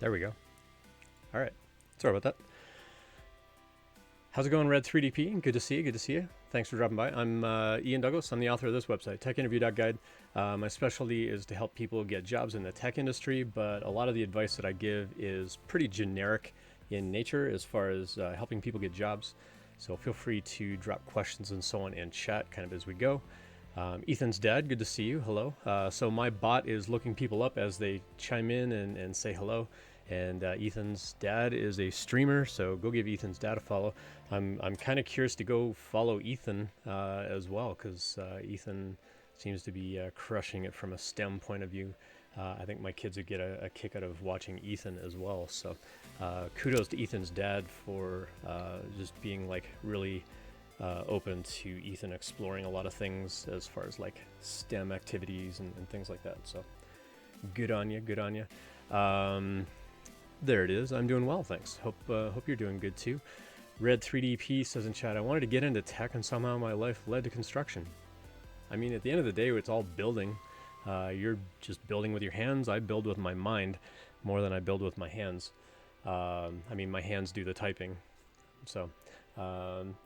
There we go. All right. Sorry about that. How's it going, Red 3DP? Good to see you. Good to see you. Thanks for dropping by. I'm Ian Douglas. I'm the author of this website, techinterview.guide. My specialty is to help people get jobs in the tech industry, but a lot of the advice that I give is pretty generic in nature as far as helping people get jobs. So feel free to drop questions and so on and chat kind of as we go. Ethan's dad, good to see you. Hello. So my bot is looking people up as they chime in and say hello. And Ethan's dad is a streamer, so go give Ethan's dad a follow. I'm kind of curious to go follow Ethan as well, because Ethan seems to be crushing it from a STEM point of view. I think my kids would get a kick out of watching Ethan as well. So kudos to Ethan's dad for just being like really open to Ethan exploring a lot of things as far as like STEM activities and things like that. So good on you, good on you. There it is. I'm doing well, thanks. Hope you're doing good too. Red 3DP says in chat, I wanted to get into tech and somehow my life led to construction. I mean, at the end of the day, it's all building. You're just building with your hands. I build with my mind more than I build with my hands. I mean, my hands do the typing. So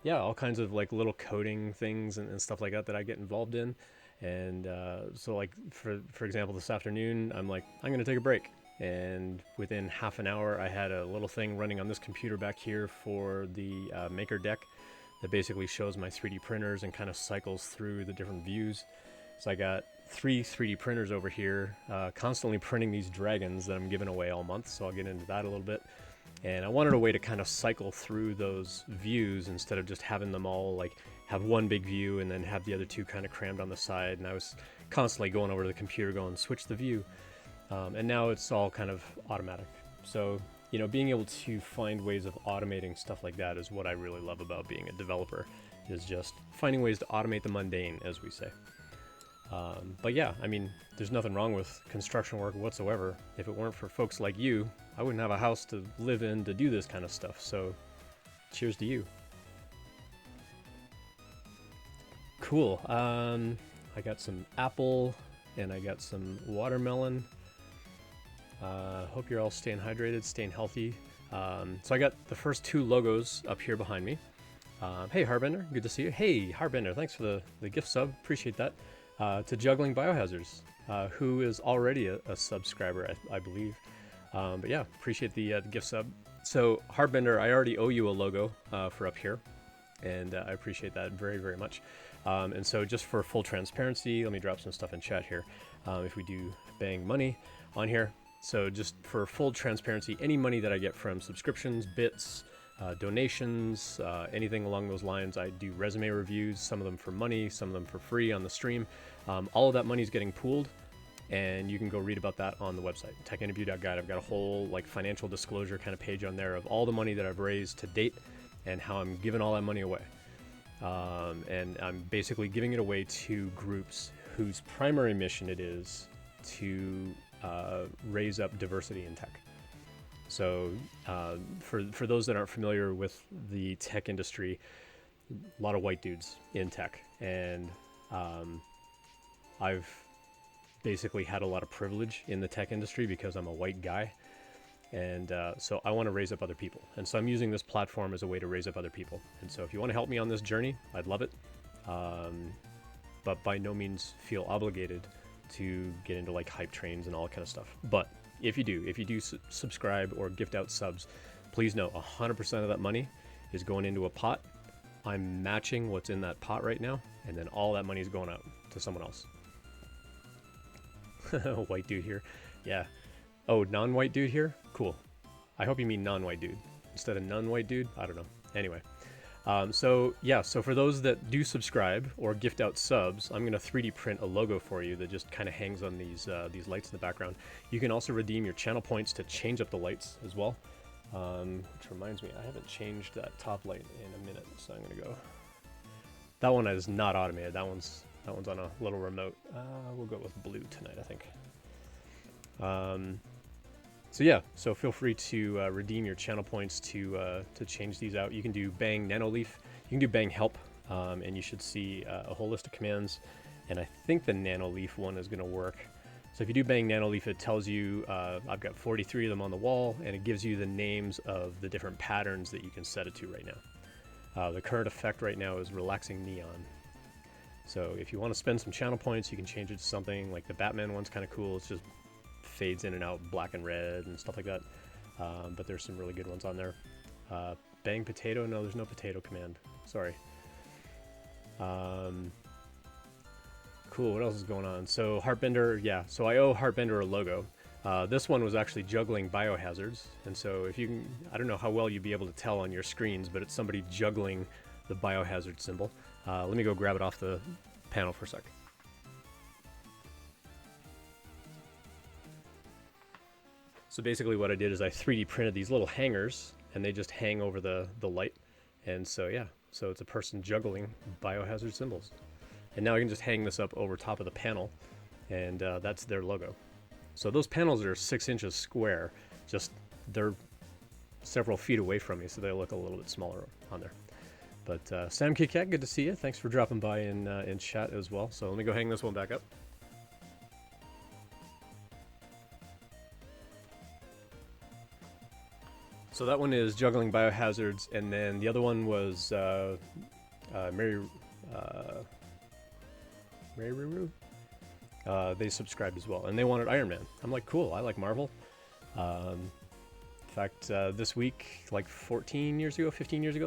yeah, all kinds of like little coding things and stuff like that I get involved in. And so like, for example, this afternoon, I'm like, I'm going to take a break. And within half an hour, I had a little thing running on this computer back here for the Maker deck that basically shows my 3D printers and kind of cycles through the different views. So I got 3 3D printers over here, constantly printing these dragons that I'm giving away all month. So I'll get into that a little bit. And I wanted a way to kind of cycle through those views instead of just having them all like have one big view and then have the other two kind of crammed on the side. And I was constantly going over to the computer going, switch the view. And now it's all kind of automatic. So, you know, being able to find ways of automating stuff like that is what I really love about being a developer, is just finding ways to automate the mundane, as we say. But yeah, I mean, there's nothing wrong with construction work whatsoever. If it weren't for folks like you, I wouldn't have a house to live in to do this kind of stuff. So cheers to you. Cool. I got some apple and I got some watermelon. Hope you're all staying hydrated, staying healthy. So I got the first 2 logos up here behind me. Hey, Harbender, good to see you. Hey, Harbender, thanks for the gift sub. Appreciate that. To Juggling Biohazards, who is already a subscriber, I believe. But yeah, appreciate the gift sub. So Harbender, I already owe you a logo for up here, and I appreciate that very, very much. And so just for full transparency, let me drop some stuff in chat here. If we do bang money on here. So just for full transparency, any money that I get from subscriptions, bits, donations, anything along those lines, I do resume reviews, some of them for money, some of them for free on the stream. All of that money is getting pooled, and you can go read about that on the website, techinterview.guide. I've got a whole like financial disclosure kind of page on there of all the money that I've raised to date and how I'm giving all that money away. And I'm basically giving it away to groups whose primary mission it is to raise up diversity in tech. So for those that aren't familiar with the tech industry, a lot of white dudes in tech, and I've basically had a lot of privilege in the tech industry because I'm a white guy, and so I want to raise up other people, and so I'm using this platform as a way to raise up other people. And so if you want to help me on this journey, I'd love it, but by no means feel obligated to get into like hype trains and all that kind of stuff. But if you do subscribe or gift out subs, please know 100% of that money is going into a pot. I'm matching what's in that pot right now, and then all that money is going out to someone else. White dude here. Yeah. Oh, non-white dude here? Cool. I hope you mean non-white dude instead of non-white dude. I don't know. Anyway. So yeah, so for those that do subscribe or gift out subs, I'm going to 3D print a logo for you that just kind of hangs on these lights in the background. You can also redeem your channel points to change up the lights as well. Which reminds me, I haven't changed that top light in a minute, so I'm going to go. That one is not automated. That one's on a little remote. We'll go with blue tonight, I think. So yeah, so feel free to redeem your channel points to change these out. You can do bang nanoleaf, you can do bang help, and you should see a whole list of commands. And I think the nanoleaf one is going to work. So if you do Bang Nanoleaf, it tells you, I've got 43 of them on the wall, and it gives you the names of the different patterns that you can set it to right now. The current effect right now is Relaxing Neon. So if you want to spend some channel points, you can change it to something like the Batman one's kind of cool. It's just fades in and out, black and red and stuff like that. But there's some really good ones on there. Bang Potato, no, there's no potato command. Sorry. Cool, what else is going on? So Heartbender, yeah, so I owe Heartbender a logo. This one was actually juggling biohazards, and so if you can, I don't know how well you'd be able to tell on your screens, but it's somebody juggling the biohazard symbol. Let me go grab it off the panel for a sec. So basically what I did is I 3D printed these little hangers, and they just hang over the light. And so yeah, so it's a person juggling biohazard symbols. And now I can just hang this up over top of the panel, and that's their logo. So those panels are 6 inches square, just they're several feet away from me, so they look a little bit smaller on there. But Sam KitKat, good to see you. Thanks for dropping by in chat as well. So let me go hang this one back up. So that one is juggling biohazards, and then the other one was Mary Ruru. They subscribed as well, and they wanted Iron Man. I'm like, cool, I like Marvel. In fact, this week, like 15 years ago,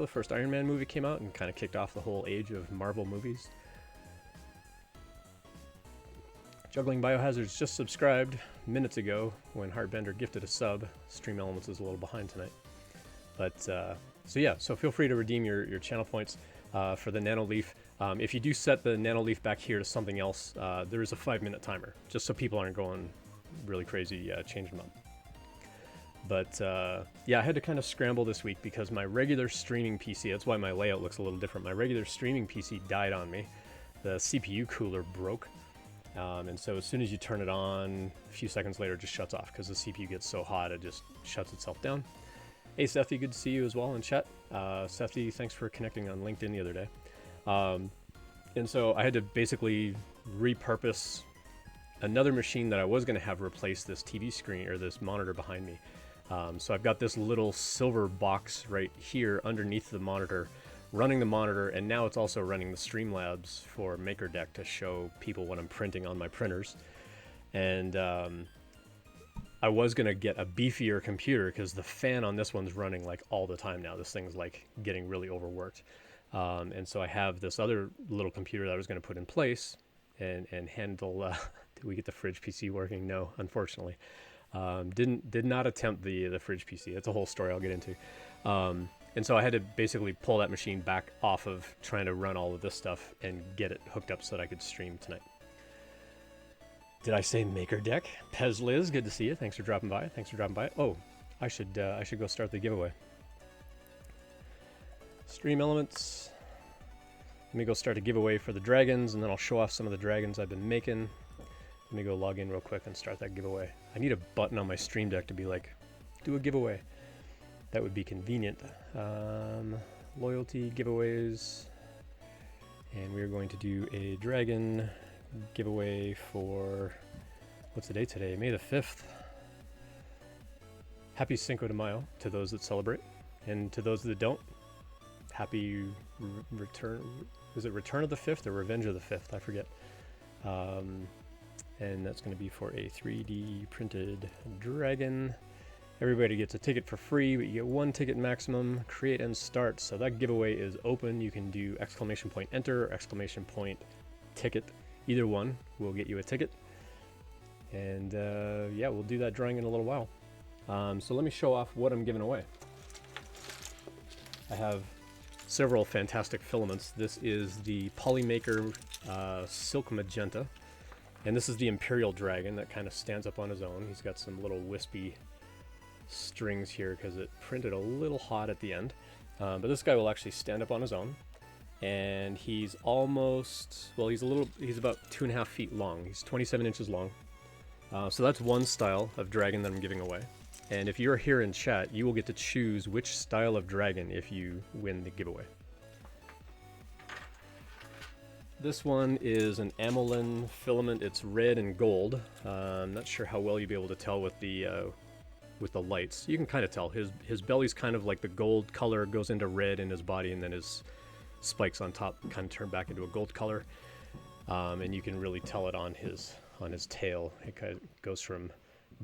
the first Iron Man movie came out and kind of kicked off the whole age of Marvel movies. Juggling Biohazards just subscribed minutes ago when Heartbender gifted a sub. Stream Elements is a little behind tonight. But, so yeah, so feel free to redeem your channel points for the Nanoleaf. If you do set the Nanoleaf back here to something else, there is a 5-minute timer, just so people aren't going really crazy changing them up. But yeah, I had to kind of scramble this week because my regular streaming PC, that's why my layout looks a little different, my regular streaming PC died on me. The CPU cooler broke. And so as soon as you turn it on, a few seconds later it just shuts off because the CPU gets so hot it just shuts itself down. Hey Sethy, good to see you as well in chat. Sethy, thanks for connecting on LinkedIn the other day. And so I had to basically repurpose another machine that I was going to have replace this TV screen or this monitor behind me. So I've got this little silver box right here underneath the monitor, running the monitor, and now it's also running the Streamlabs for MakerDeck to show people what I'm printing on my printers. And I was going to get a beefier computer because the fan on this one's running like all the time now. This thing's like getting really overworked. And so I have this other little computer that I was going to put in place and handle. Did we get the fridge PC working? No, unfortunately. Did not attempt the fridge PC. That's a whole story I'll get into. And so I had to basically pull that machine back off of trying to run all of this stuff and get it hooked up so that I could stream tonight. Did I say MakerDeck? Pez Liz, good to see you. Thanks for dropping by. Oh, I should go start the giveaway. Stream Elements. Let me go start a giveaway for the dragons, and then I'll show off some of the dragons I've been making. Let me go log in real quick and start that giveaway. I need a button on my Stream Deck to be like, do a giveaway. That would be convenient. Loyalty giveaways. And we're going to do a dragon giveaway for, what's the date today? May the 5th. Happy Cinco de Mayo to those that celebrate. And to those that don't, happy return. Is it Return of the 5th or Revenge of the 5th? I forget. And that's going to be for a 3D printed dragon. Everybody gets a ticket for free, but you get 1 ticket maximum. Create and start. So that giveaway is open. You can do !enter or !ticket. Either one will get you a ticket. And yeah, we'll do that drawing in a little while. So let me show off what I'm giving away. I have several fantastic filaments. This is the Polymaker Silk Magenta. And this is the Imperial Dragon that kind of stands up on his own. He's got some little wispy strings here because it printed a little hot at the end. But this guy will actually stand up on his own. And he's almost, well, he's about 2.5 feet long. He's 27 inches long. So that's one style of dragon that I'm giving away. And if you're here in chat, you will get to choose which style of dragon if you win the giveaway. This one is an amylin filament. It's red and gold. I'm not sure how well you'll be able to tell with the lights. You can kind of tell. His belly's kind of like the gold color goes into red in his body, and then his spikes on top kind of turn back into a gold color. And you can really tell it on his tail. It kind of goes from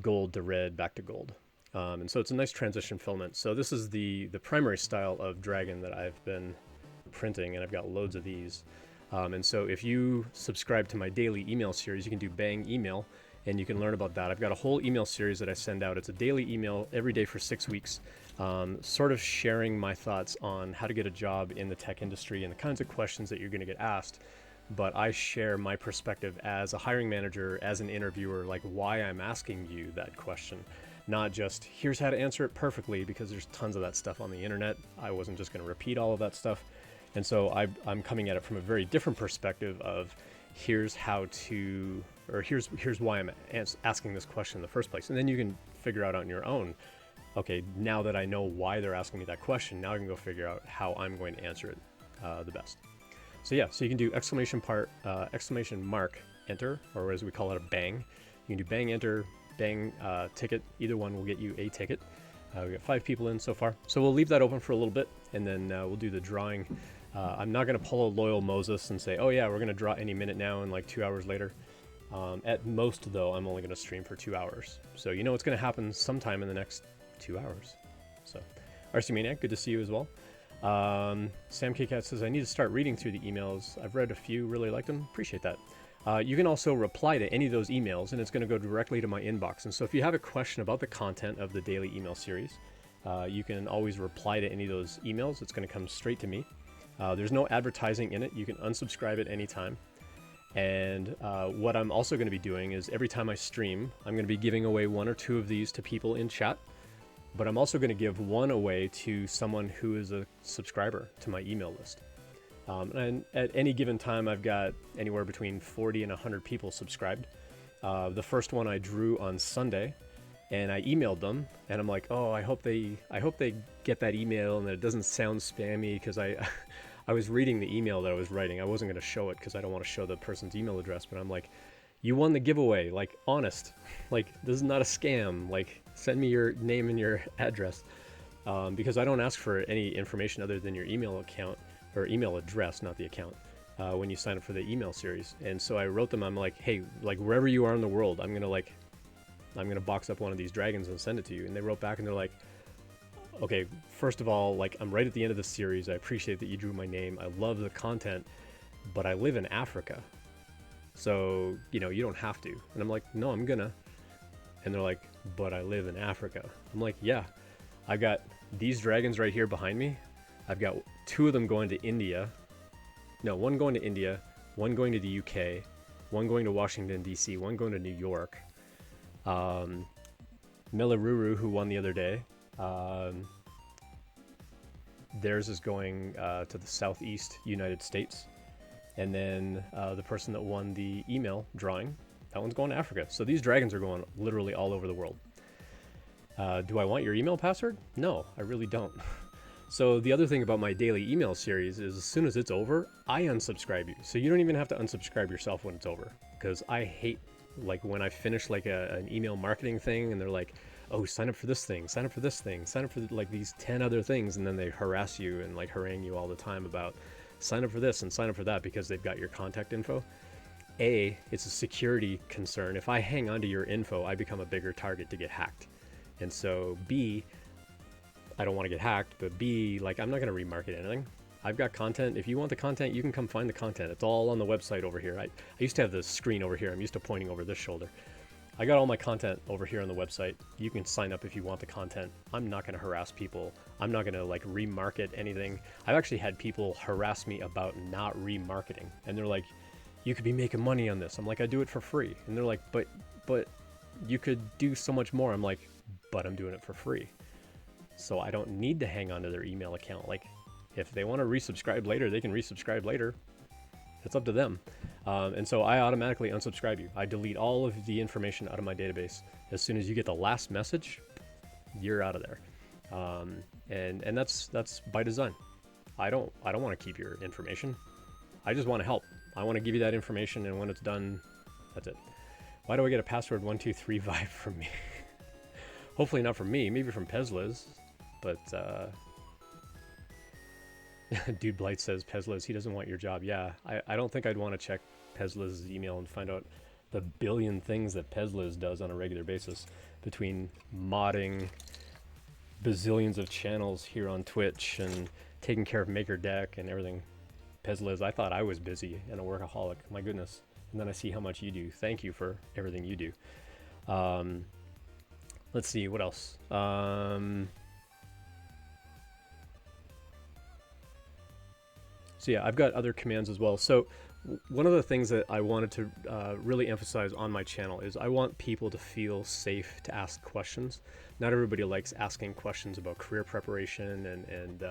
gold to red back to gold. And so it's a nice transition filament. So this is the primary style of dragon that I've been printing, and I've got loads of these. And so if you subscribe to my daily email series, you can do Bang Email, and you can learn about that. I've got a whole email series that I send out. It's a daily email every day for 6 weeks, sort of sharing my thoughts on how to get a job in the tech industry and the kinds of questions that you're going to get asked. But I share my perspective as a hiring manager, as an interviewer, like why I'm asking you that question. Not just, here's how to answer it perfectly, because there's tons of that stuff on the internet. I wasn't just going to repeat all of that stuff. And so I'm coming at it from a very different perspective of here's how to, or here's why I'm asking this question in the first place. And then you can figure out on your own, okay, now that I know why they're asking me that question, now I can go figure out how I'm going to answer it the best. So yeah, so you can do exclamation mark, enter, or as we call it, a bang. You can do bang, enter, bang, ticket. Either one will get you a ticket. We got 5 people in so far. So we'll leave that open for a little bit, and then we'll do the drawing. I'm not going to pull a loyal Moses and say, oh yeah, we're going to draw any minute now and like 2 hours later. At most, though, I'm only going to stream for 2 hours. So you know what's going to happen sometime in the next 2 hours. So, RC Maniac, good to see you as well. Sam K. Cat says, I need to start reading through the emails. I've read a few, really liked them. Appreciate that. You can also reply to any of those emails, and it's going to go directly to my inbox. And so if you have a question about the content of the daily email series, you can always reply to any of those emails. It's going to come straight to me. There's no advertising in it. You can unsubscribe at any time. And what I'm also going to be doing is every time I stream, I'm going to be giving away 1 or 2 of these to people in chat. But I'm also going to give 1 away to someone who is a subscriber to my email list. And at any given time, I've got anywhere between 40 and 100 people subscribed. The first one I drew on Sunday, and I emailed them, and I'm like, oh, I hope they get that email and that it doesn't sound spammy, because I was reading the email that I was writing. I wasn't going to show it because I don't want to show the person's email address, but I'm like, you won the giveaway, like, honest, like, this is not a scam, like, send me your name and your address, because I don't ask for any information other than your email account, or email address, not the account, when you sign up for the email series. And so I wrote them, I'm like, hey, like, wherever you are in the world, I'm gonna box up one of these dragons and send it to you. And they wrote back and they're like, okay, first of all, like, I'm right at the end of the series, I appreciate that you drew my name, I love the content, but I live in Africa, so, you know, you don't have to. And I'm like, no, I'm gonna. And they're like, but I live in Africa. I'm like, yeah, I've got these dragons right here behind me. I've got 2 of them going to India. No, 1 going to India, 1 going to the UK, 1 going to Washington, D.C., 1 going to New York. Melaruru, who won the other day, theirs is going to the Southeast United States. And then the person that won the email drawing, that one's going to Africa. So these dragons are going literally all over the world. Do I want your email password? No, I really don't. So the other thing about my daily email series is as soon as it's over, I unsubscribe you. So you don't even have to unsubscribe yourself when it's over. Because I hate, like, when I finish like an email marketing thing and they're like, oh, sign up for this thing, sign up for this thing, sign up for like these 10 other things. And then they harass you and like harangue you all the time about sign up for this and sign up for that because they've got your contact info. A, it's a security concern. If I hang on to your info, I become a bigger target to get hacked. And so B, I don't want to get hacked, but B, like, I'm not going to remarket anything. I've got content. If you want the content, you can come find the content. It's all on the website over here. I used to have the screen over here. I'm used to pointing over this shoulder. I got all my content over here on the website. You can sign up if you want the content. I'm not going to harass people. I'm not going to like remarket anything. I've actually had people harass me about not remarketing. And they're like, you could be making money on this. I'm like, I do it for free. And they're like, but you could do so much more. I'm like, but I'm doing it for free. So I don't need to hang on to their email account. Like, if they want to resubscribe later, they can resubscribe later. It's up to them. And so I automatically unsubscribe you. I delete all of the information out of my database. As soon as you get the last message, you're out of there. And that's by design. I don't want to keep your information. I just want to help. I want to give you that information, and when it's done, that's it. Why do I get a password 1235 from me? Hopefully not from me, maybe from Pezliz, but Dude Blight says, Pezliz, he doesn't want your job. Yeah, I don't think I'd want to check Pezliz's email and find out the billion things that Pezliz does on a regular basis, between modding bazillions of channels here on Twitch and taking care of MakerDeck and everything. Pezliz, I thought I was busy and a workaholic. My goodness. And then I see how much you do. Thank you for everything you do. Let's see, what else? So yeah, I've got other commands as well. So one of the things that I wanted to really emphasize on my channel is I want people to feel safe to ask questions. Not everybody likes asking questions about career preparation and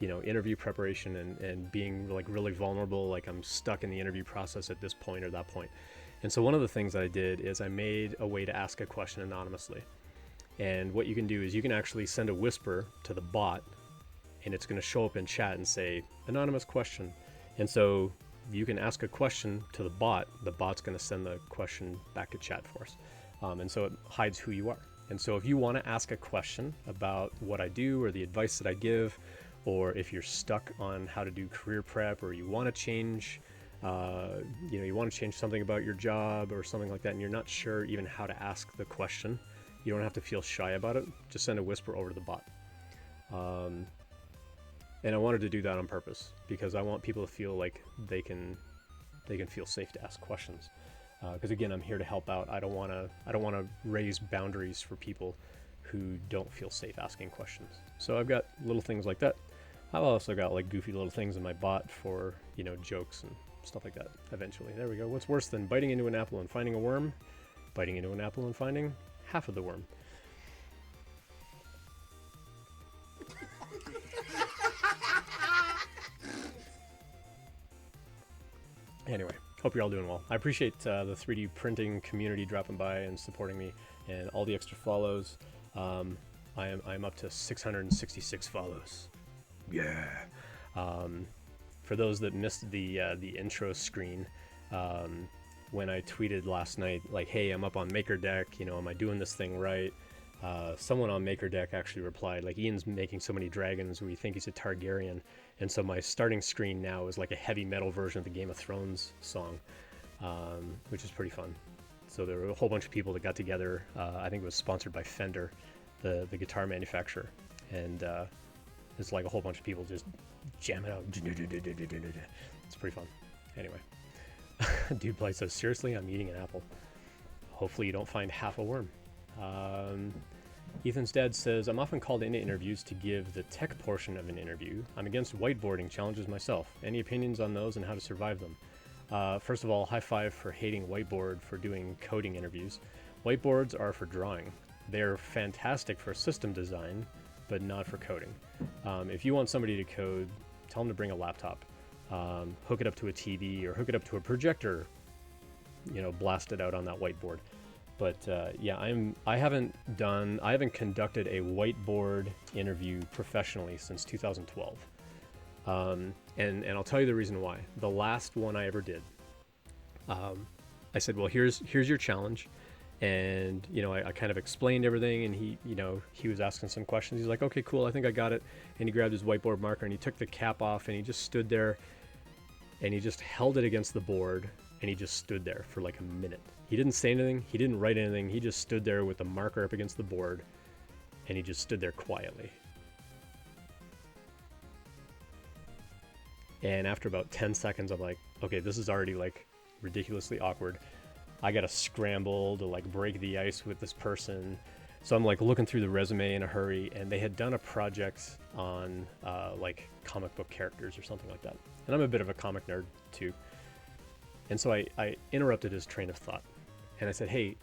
you know, interview preparation and being like really vulnerable, like I'm stuck in the interview process at this point or that point. And so one of the things I did is I made a way to ask a question anonymously. And what you can do is you can actually send a whisper to the bot, and it's going to show up in chat and say anonymous question. And so you can ask a question to the bot's going to send the question back to chat for us. And so it hides who you are. And so if you want to ask a question about what I do or the advice that I give, or if you're stuck on how to do career prep, or you want to change, you know, you want to change something about your job or something like that, and you're not sure even how to ask the question, you don't have to feel shy about it. Just send a whisper over to the bot. And I wanted to do that on purpose because I want people to feel like they can feel safe to ask questions. Because again, I'm here to help out. I don't want to raise boundaries for people who don't feel safe asking questions. So I've got little things like that. I've also got like goofy little things in my bot for, you know, jokes and stuff like that. Eventually, there we go. What's worse than biting into an apple and finding a worm? Biting into an apple and finding half of the worm. Anyway, hope you're all doing well. I appreciate the 3D printing community dropping by and supporting me, and all the extra follows. I'm up to 666 follows. Yeah. For those that missed the intro screen, when I tweeted last night, like, hey, I'm up on MakerDeck, you know, am I doing this thing right? Someone on MakerDeck actually replied, like, Ian's making so many dragons, we think he's a Targaryen. And so my starting screen now is like a heavy metal version of the Game of Thrones song, which is pretty fun. So there were a whole bunch of people that got together. I think it was sponsored by Fender, the guitar manufacturer. And it's like a whole bunch of people just jam it out. It's pretty fun. Anyway. Dude Blight says, seriously, I'm eating an apple. Hopefully you don't find half a worm. Ethan's dad says, I'm often called into interviews to give the tech portion of an interview. I'm against whiteboarding challenges myself. Any opinions on those and how to survive them? First of all, high five for hating whiteboard for doing coding interviews. Whiteboards are for drawing. They're fantastic for system design, but not for coding. If you want somebody to code, tell them to bring a laptop. Hook it up to a TV or hook it up to a projector, you know, blast it out on that whiteboard. But yeah, I haven't conducted a whiteboard interview professionally since 2012. And I'll tell you the reason why. The last one I ever did, I said, well, here's your challenge. And, you know, I kind of explained everything, and he was asking some questions. He's like, okay, cool, I think I got it. And he grabbed his whiteboard marker and he took the cap off and he just stood there and he just held it against the board and he just stood there for like a minute. He didn't say anything. He didn't write anything. He just stood there with the marker up against the board and he just stood there quietly. And after about 10 seconds, I'm like, okay, this is already like ridiculously awkward. I gotta scramble to like break the ice with this person. So I'm like looking through the resume in a hurry, and they had done a project on like comic book characters or something like that. And I'm a bit of a comic nerd too. And so I interrupted his train of thought. And I said, hey,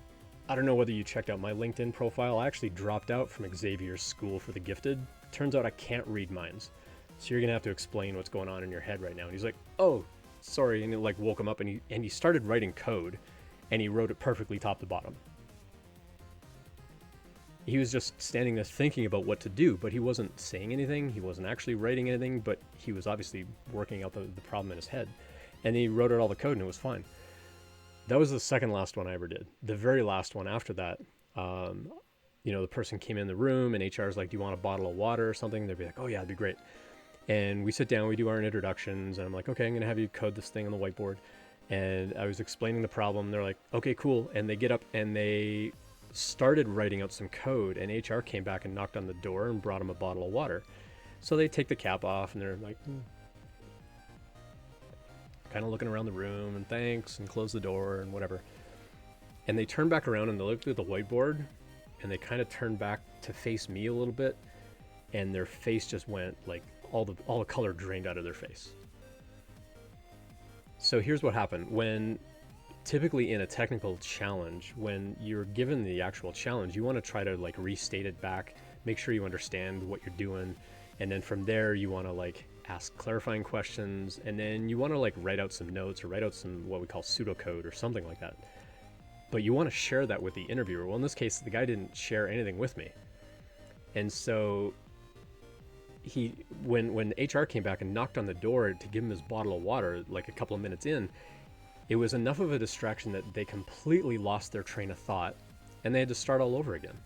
I don't know whether you checked out my LinkedIn profile. I actually dropped out from Xavier's School for the Gifted. Turns out I can't read minds. So you're gonna have to explain what's going on in your head right now. And he's like, oh, sorry. And it like woke him up, and he started writing code. And he wrote it perfectly top to bottom. He was just standing there thinking about what to do, but he wasn't saying anything. He wasn't actually writing anything, but he was obviously working out the problem in his head. And he wrote out all the code and it was fine. That was the second last one I ever did. The very last one after that, the person came in the room and HR is like, do you want a bottle of water or something? They'd be like, oh yeah, that'd be great. And we sit down, we do our introductions, and I'm like, okay, I'm going to have you code this thing on the whiteboard. And I was explaining the problem. They're like, okay, cool. And they get up and they started writing out some code, and HR came back and knocked on the door and brought them a bottle of water. So they take the cap off and they're like, kind of looking around the room and thanks and close the door and whatever. And they turn back around and they looked at the whiteboard and they kind of turned back to face me a little bit, and their face just went like all the color drained out of their face. So here's what happened. When typically in a technical challenge, when you're given the actual challenge, you want to try to like restate it back, make sure you understand what you're doing, and then from there you want to like ask clarifying questions, and then you want to like write out some notes or write out some what we call pseudocode or something like that. But you want to share that with the interviewer. Well, in this case, the guy didn't share anything with me. And so when HR came back and knocked on the door to give him his bottle of water, like a couple of minutes in, it was enough of a distraction that they completely lost their train of thought and they had to start all over again.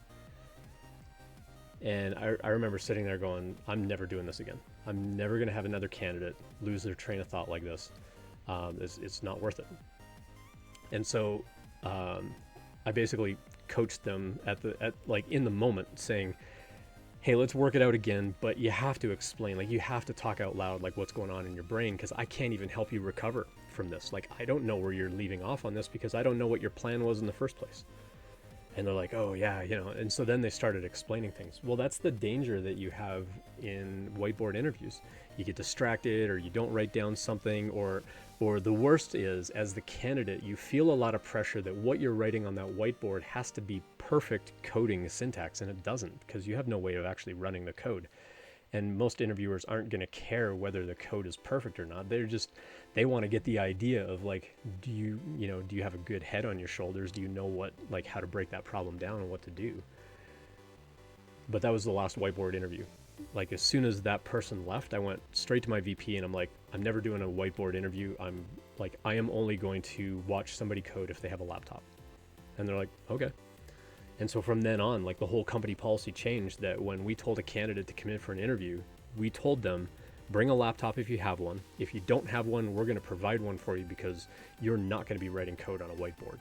And I remember sitting there going, I'm never doing this again. I'm never going to have another candidate lose their train of thought like this. It's not worth it. And so I basically coached them in the moment, saying, hey, let's work it out again, but you have to explain, like you have to talk out loud, like what's going on in your brain, because I can't even help you recover from this. Like, I don't know where you're leaving off on this because I don't know what your plan was in the first place. And they're like, oh yeah, and so then they started explaining things. Well, that's the danger that you have in whiteboard interviews. You get distracted, or you don't write down something, or the worst is, as the candidate, you feel a lot of pressure that what you're writing on that whiteboard has to be perfect coding syntax, and it doesn't, because you have no way of actually running the code. And most interviewers aren't going to care whether the code is perfect or not. They want to get the idea of like, do you have a good head on your shoulders? Do you know how to break that problem down and what to do? But that was the last whiteboard interview. Like, as soon as that person left, I went straight to my VP and I'm like, I'm never doing a whiteboard interview. I am only going to watch somebody code if they have a laptop. And they're like, okay. And so from then on, like, the whole company policy changed, that when we told a candidate to come in for an interview, we told them, bring a laptop if you have one. If you don't have one, we're going to provide one for you, because you're not going to be writing code on a whiteboard.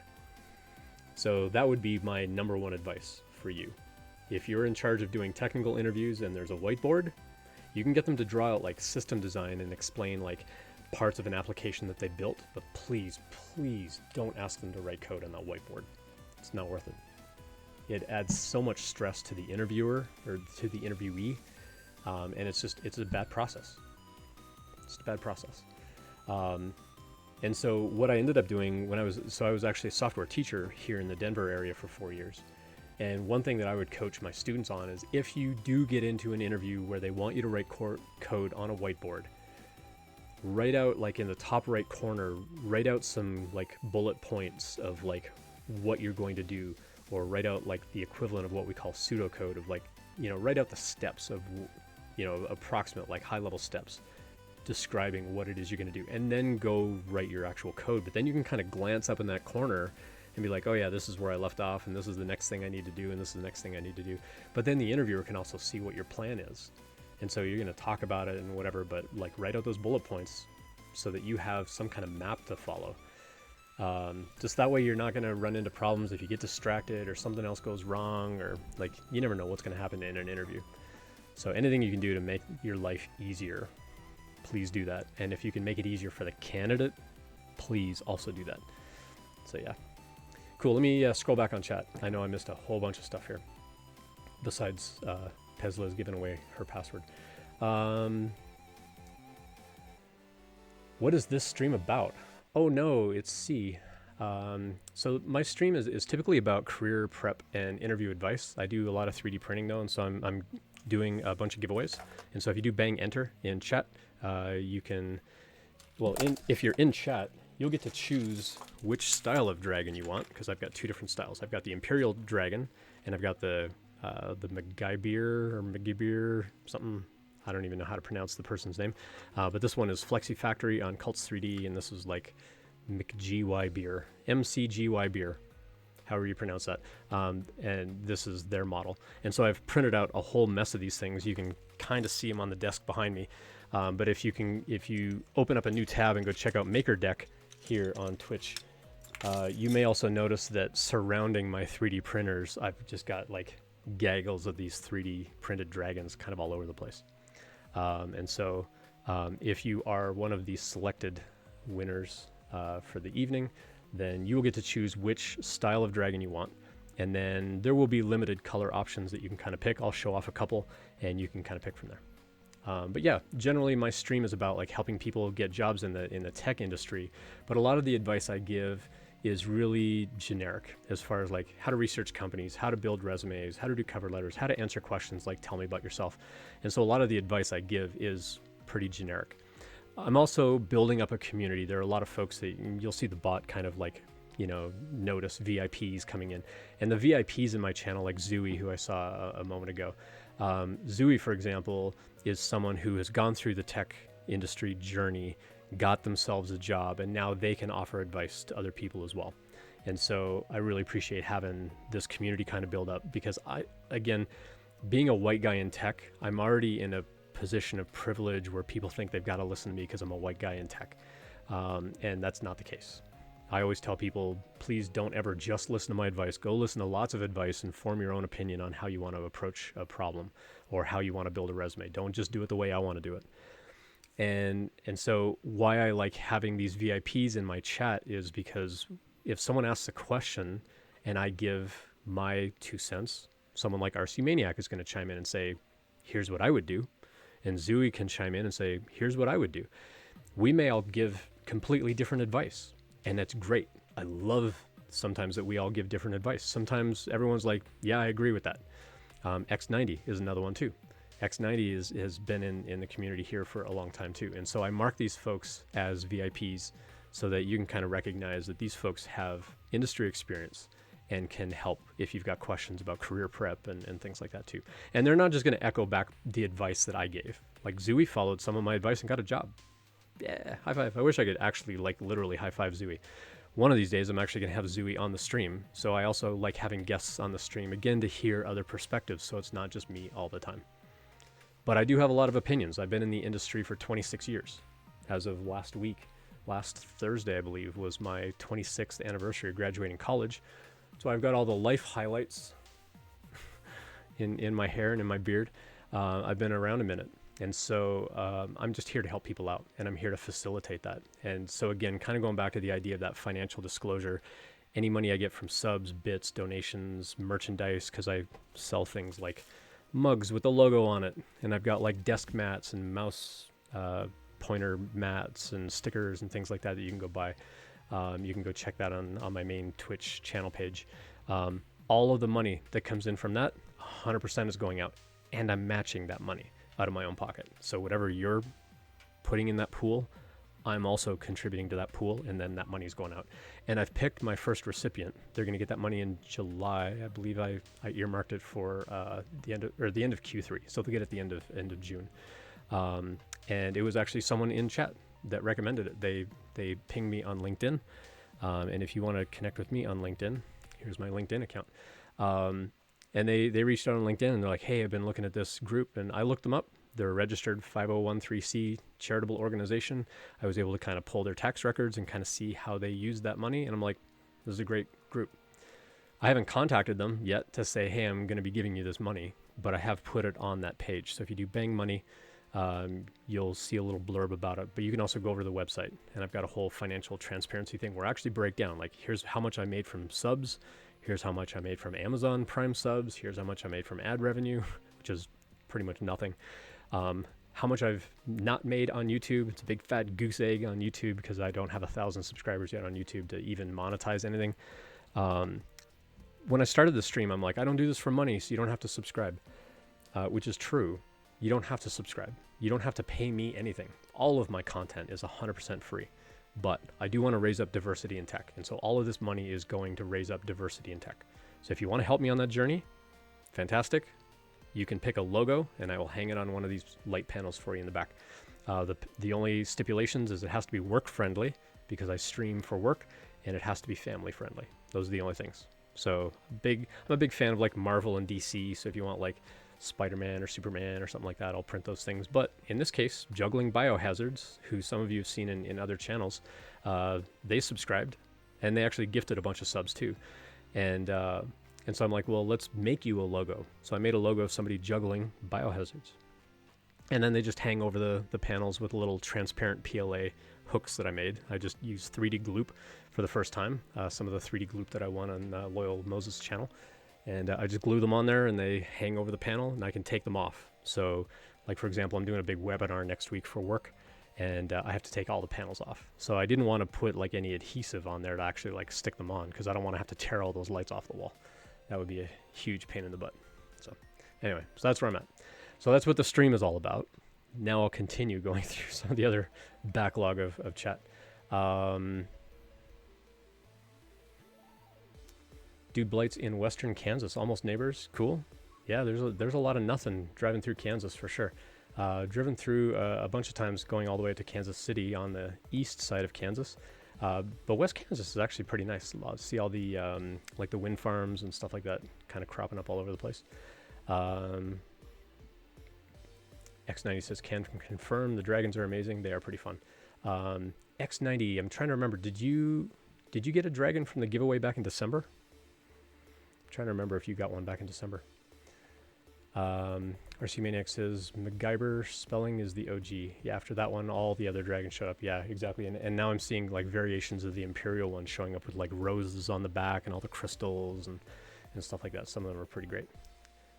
So that would be my number one advice for you. If you're in charge of doing technical interviews and there's a whiteboard, you can get them to draw out like system design and explain like parts of an application that they built, but please don't ask them to write code on that whiteboard. It's not worth it. It adds so much stress to the interviewer or to the interviewee, and it's a bad process. It's a bad process. And so what I ended up doing I was actually a software teacher here in the Denver area for 4 years. And one thing that I would coach my students on is, if you do get into an interview where they want you to write code on a whiteboard, write out, like in the top right corner, write out some like bullet points of like what you're going to do, or write out like the equivalent of what we call pseudocode of like, write out the steps of, approximate like high level steps describing what it is you're going to do, and then go write your actual code. But then you can kind of glance up in that corner and be like, oh yeah, this is where I left off, and this is the next thing I need to do, and this is the next thing I need to do. But then the interviewer can also see what your plan is. And so you're going to talk about it and whatever, but like write out those bullet points so that you have some kind of map to follow. Just that way you're not going to run into problems if you get distracted or something else goes wrong, or like, you never know what's going to happen in an interview. So anything you can do to make your life easier, please do that. And if you can make it easier for the candidate, please also do that. So yeah. Cool, let me scroll back on chat. I know I missed a whole bunch of stuff here. Besides, Pezla's giving away her password. What is this stream about? Oh no, it's C. So my stream is typically about career prep and interview advice. I do a lot of 3D printing though, and so I'm doing a bunch of giveaways. And so if you do bang enter in chat, you can, if you're in chat, you'll get to choose which style of dragon you want, because I've got two different styles. I've got the Imperial Dragon, and I've got the Magibir or Magibir something. I don't even know how to pronounce the person's name, but this one is Flexi Factory on Cults 3D, and this is like McGY Beer, MCGY Beer, however you pronounce that. And this is their model. And so I've printed out a whole mess of these things. You can kind of see them on the desk behind me. But if you open up a new tab and go check out MakerDeck here on Twitch, you may also notice that surrounding my 3D printers, I've just got like gaggles of these 3D printed dragons kind of all over the place. And so if you are one of the selected winners for the evening, then you will get to choose which style of dragon you want. And then there will be limited color options that you can kind of pick. I'll show off a couple and you can kind of pick from there. But yeah, generally my stream is about like helping people get jobs in the tech industry. But a lot of the advice I give is really generic as far as like how to research companies, how to build resumes, how to do cover letters, how to answer questions like tell me about yourself. And so a lot of the advice I give is pretty generic. I'm also building up a community. There are a lot of folks that you'll see the bot kind of like, notice VIPs coming in. And the VIPs in my channel, like Zooey, who I saw a moment ago. Zooey, for example, is someone who has gone through the tech industry journey, got themselves a job, and now they can offer advice to other people as well. And so I really appreciate having this community kind of build up, because again, being a white guy in tech, I'm already in a position of privilege where people think they've got to listen to me because I'm a white guy in tech. And that's not the case. I always tell people, please don't ever just listen to my advice. Go listen to lots of advice and form your own opinion on how you want to approach a problem or how you want to build a resume. Don't just do it the way I want to do it. And so why I like having these VIPs in my chat is because if someone asks a question and I give my 2 cents, someone like RC Maniac is going to chime in and say, here's what I would do. And Zooey can chime in and say, here's what I would do. We may all give completely different advice. And that's great. I love sometimes that we all give different advice. Sometimes everyone's like, yeah, I agree with that. X90 is another one too. X90 has been in the community here for a long time too. And so I mark these folks as VIPs so that you can kind of recognize that these folks have industry experience and can help if you've got questions about career prep and things like that too. And they're not just going to echo back the advice that I gave. Like Zooey followed some of my advice and got a job. Yeah, high five. I wish I could actually like literally high five Zooey. One of these days I'm actually going to have Zooey on the stream. So I also like having guests on the stream, again, to hear other perspectives, so it's not just me all the time. But I do have a lot of opinions. I've been in the industry for 26 years. As of last Thursday, I believe, was my 26th anniversary of graduating college. So I've got all the life highlights in my hair and in my beard. I've been around a minute. And so I'm just here to help people out, and I'm here to facilitate that. And so again, kind of going back to the idea of that financial disclosure, any money I get from subs, bits, donations, merchandise, because I sell things like mugs with the logo on it, and I've got like desk mats and mouse pointer mats and stickers and things like that you can go buy. You can go check that on my main Twitch channel page. All of the money that comes in from that, 100% is going out, and I'm matching that money out of my own pocket. So whatever you're putting in that pool, I'm also contributing to that pool, and then that money is going out. And I've picked my first recipient. They're going to get that money in July. I believe I earmarked it for the end of Q3. So they'll get it at the end of June. And it was actually someone in chat that recommended it. They pinged me on LinkedIn. And if you want to connect with me on LinkedIn, here's my LinkedIn account. And they reached out on LinkedIn and they're like, hey, I've been looking at this group, and I looked them up. They're a registered 501(c) charitable organization. I was able to kind of pull their tax records and kind of see how they use that money. And I'm like, this is a great group. I haven't contacted them yet to say, hey, I'm going to be giving you this money, but I have put it on that page. So if you do Bang Money, you'll see a little blurb about it, but you can also go over to the website, and I've got a whole financial transparency thing where I actually break down, like, here's how much I made from subs. Here's how much I made from Amazon Prime subs. Here's how much I made from ad revenue, which is pretty much nothing. How much I've not made on YouTube. It's a big fat goose egg on YouTube because I don't have 1,000 subscribers yet on YouTube to even monetize anything. When I started the stream, I'm like, I don't do this for money, so you don't have to subscribe, which is true. You don't have to subscribe. You don't have to pay me anything. All of my content is 100% free. But I do want to raise up diversity in tech. And so all of this money is going to raise up diversity in tech. So if you want to help me on that journey, fantastic. You can pick a logo, and I will hang it on one of these light panels for you in the back. The only stipulations is it has to be work friendly because I stream for work, and it has to be family friendly. Those are the only things. So I'm a big fan of like Marvel and DC. So if you want like Spider-Man or Superman or something like that, I'll print those things. But in this case, Juggling Biohazards, who some of you have seen in other channels, they subscribed, and they actually gifted a bunch of subs too. And so I'm like, well, let's make you a logo. So I made a logo of somebody juggling biohazards. And then they just hang over the panels with little transparent PLA hooks that I made. I just used 3D Gloop for the first time, some of the 3D Gloop that I won on Loyal Moses channel. And I just glue them on there, and they hang over the panel, and I can take them off. So, like, for example, I'm doing a big webinar next week for work, and I have to take all the panels off. So I didn't want to put, like, any adhesive on there to actually, like, stick them on, because I don't want to have to tear all those lights off the wall. That would be a huge pain in the butt. So, anyway, so that's where I'm at. So that's what the stream is all about. Now I'll continue going through some of the other backlog of chat. Dude Blights in western Kansas, almost neighbors. Cool. Yeah, there's a lot of nothing driving through Kansas for sure. Driven through a bunch of times going all the way to Kansas City on the east side of Kansas. But West Kansas is actually pretty nice. See all the like the wind farms and stuff like that kind of cropping up all over the place. X90 says, can confirm the dragons are amazing. They are pretty fun. X90, I'm trying to remember. Did you get a dragon from the giveaway back in December? I'm trying to remember if you got one back in December. RC Maniac says, MacGyver spelling is the OG. Yeah, after that one, all the other dragons showed up. Yeah, exactly. And now I'm seeing like variations of the Imperial one showing up with like roses on the back and all the crystals and stuff like that. Some of them are pretty great.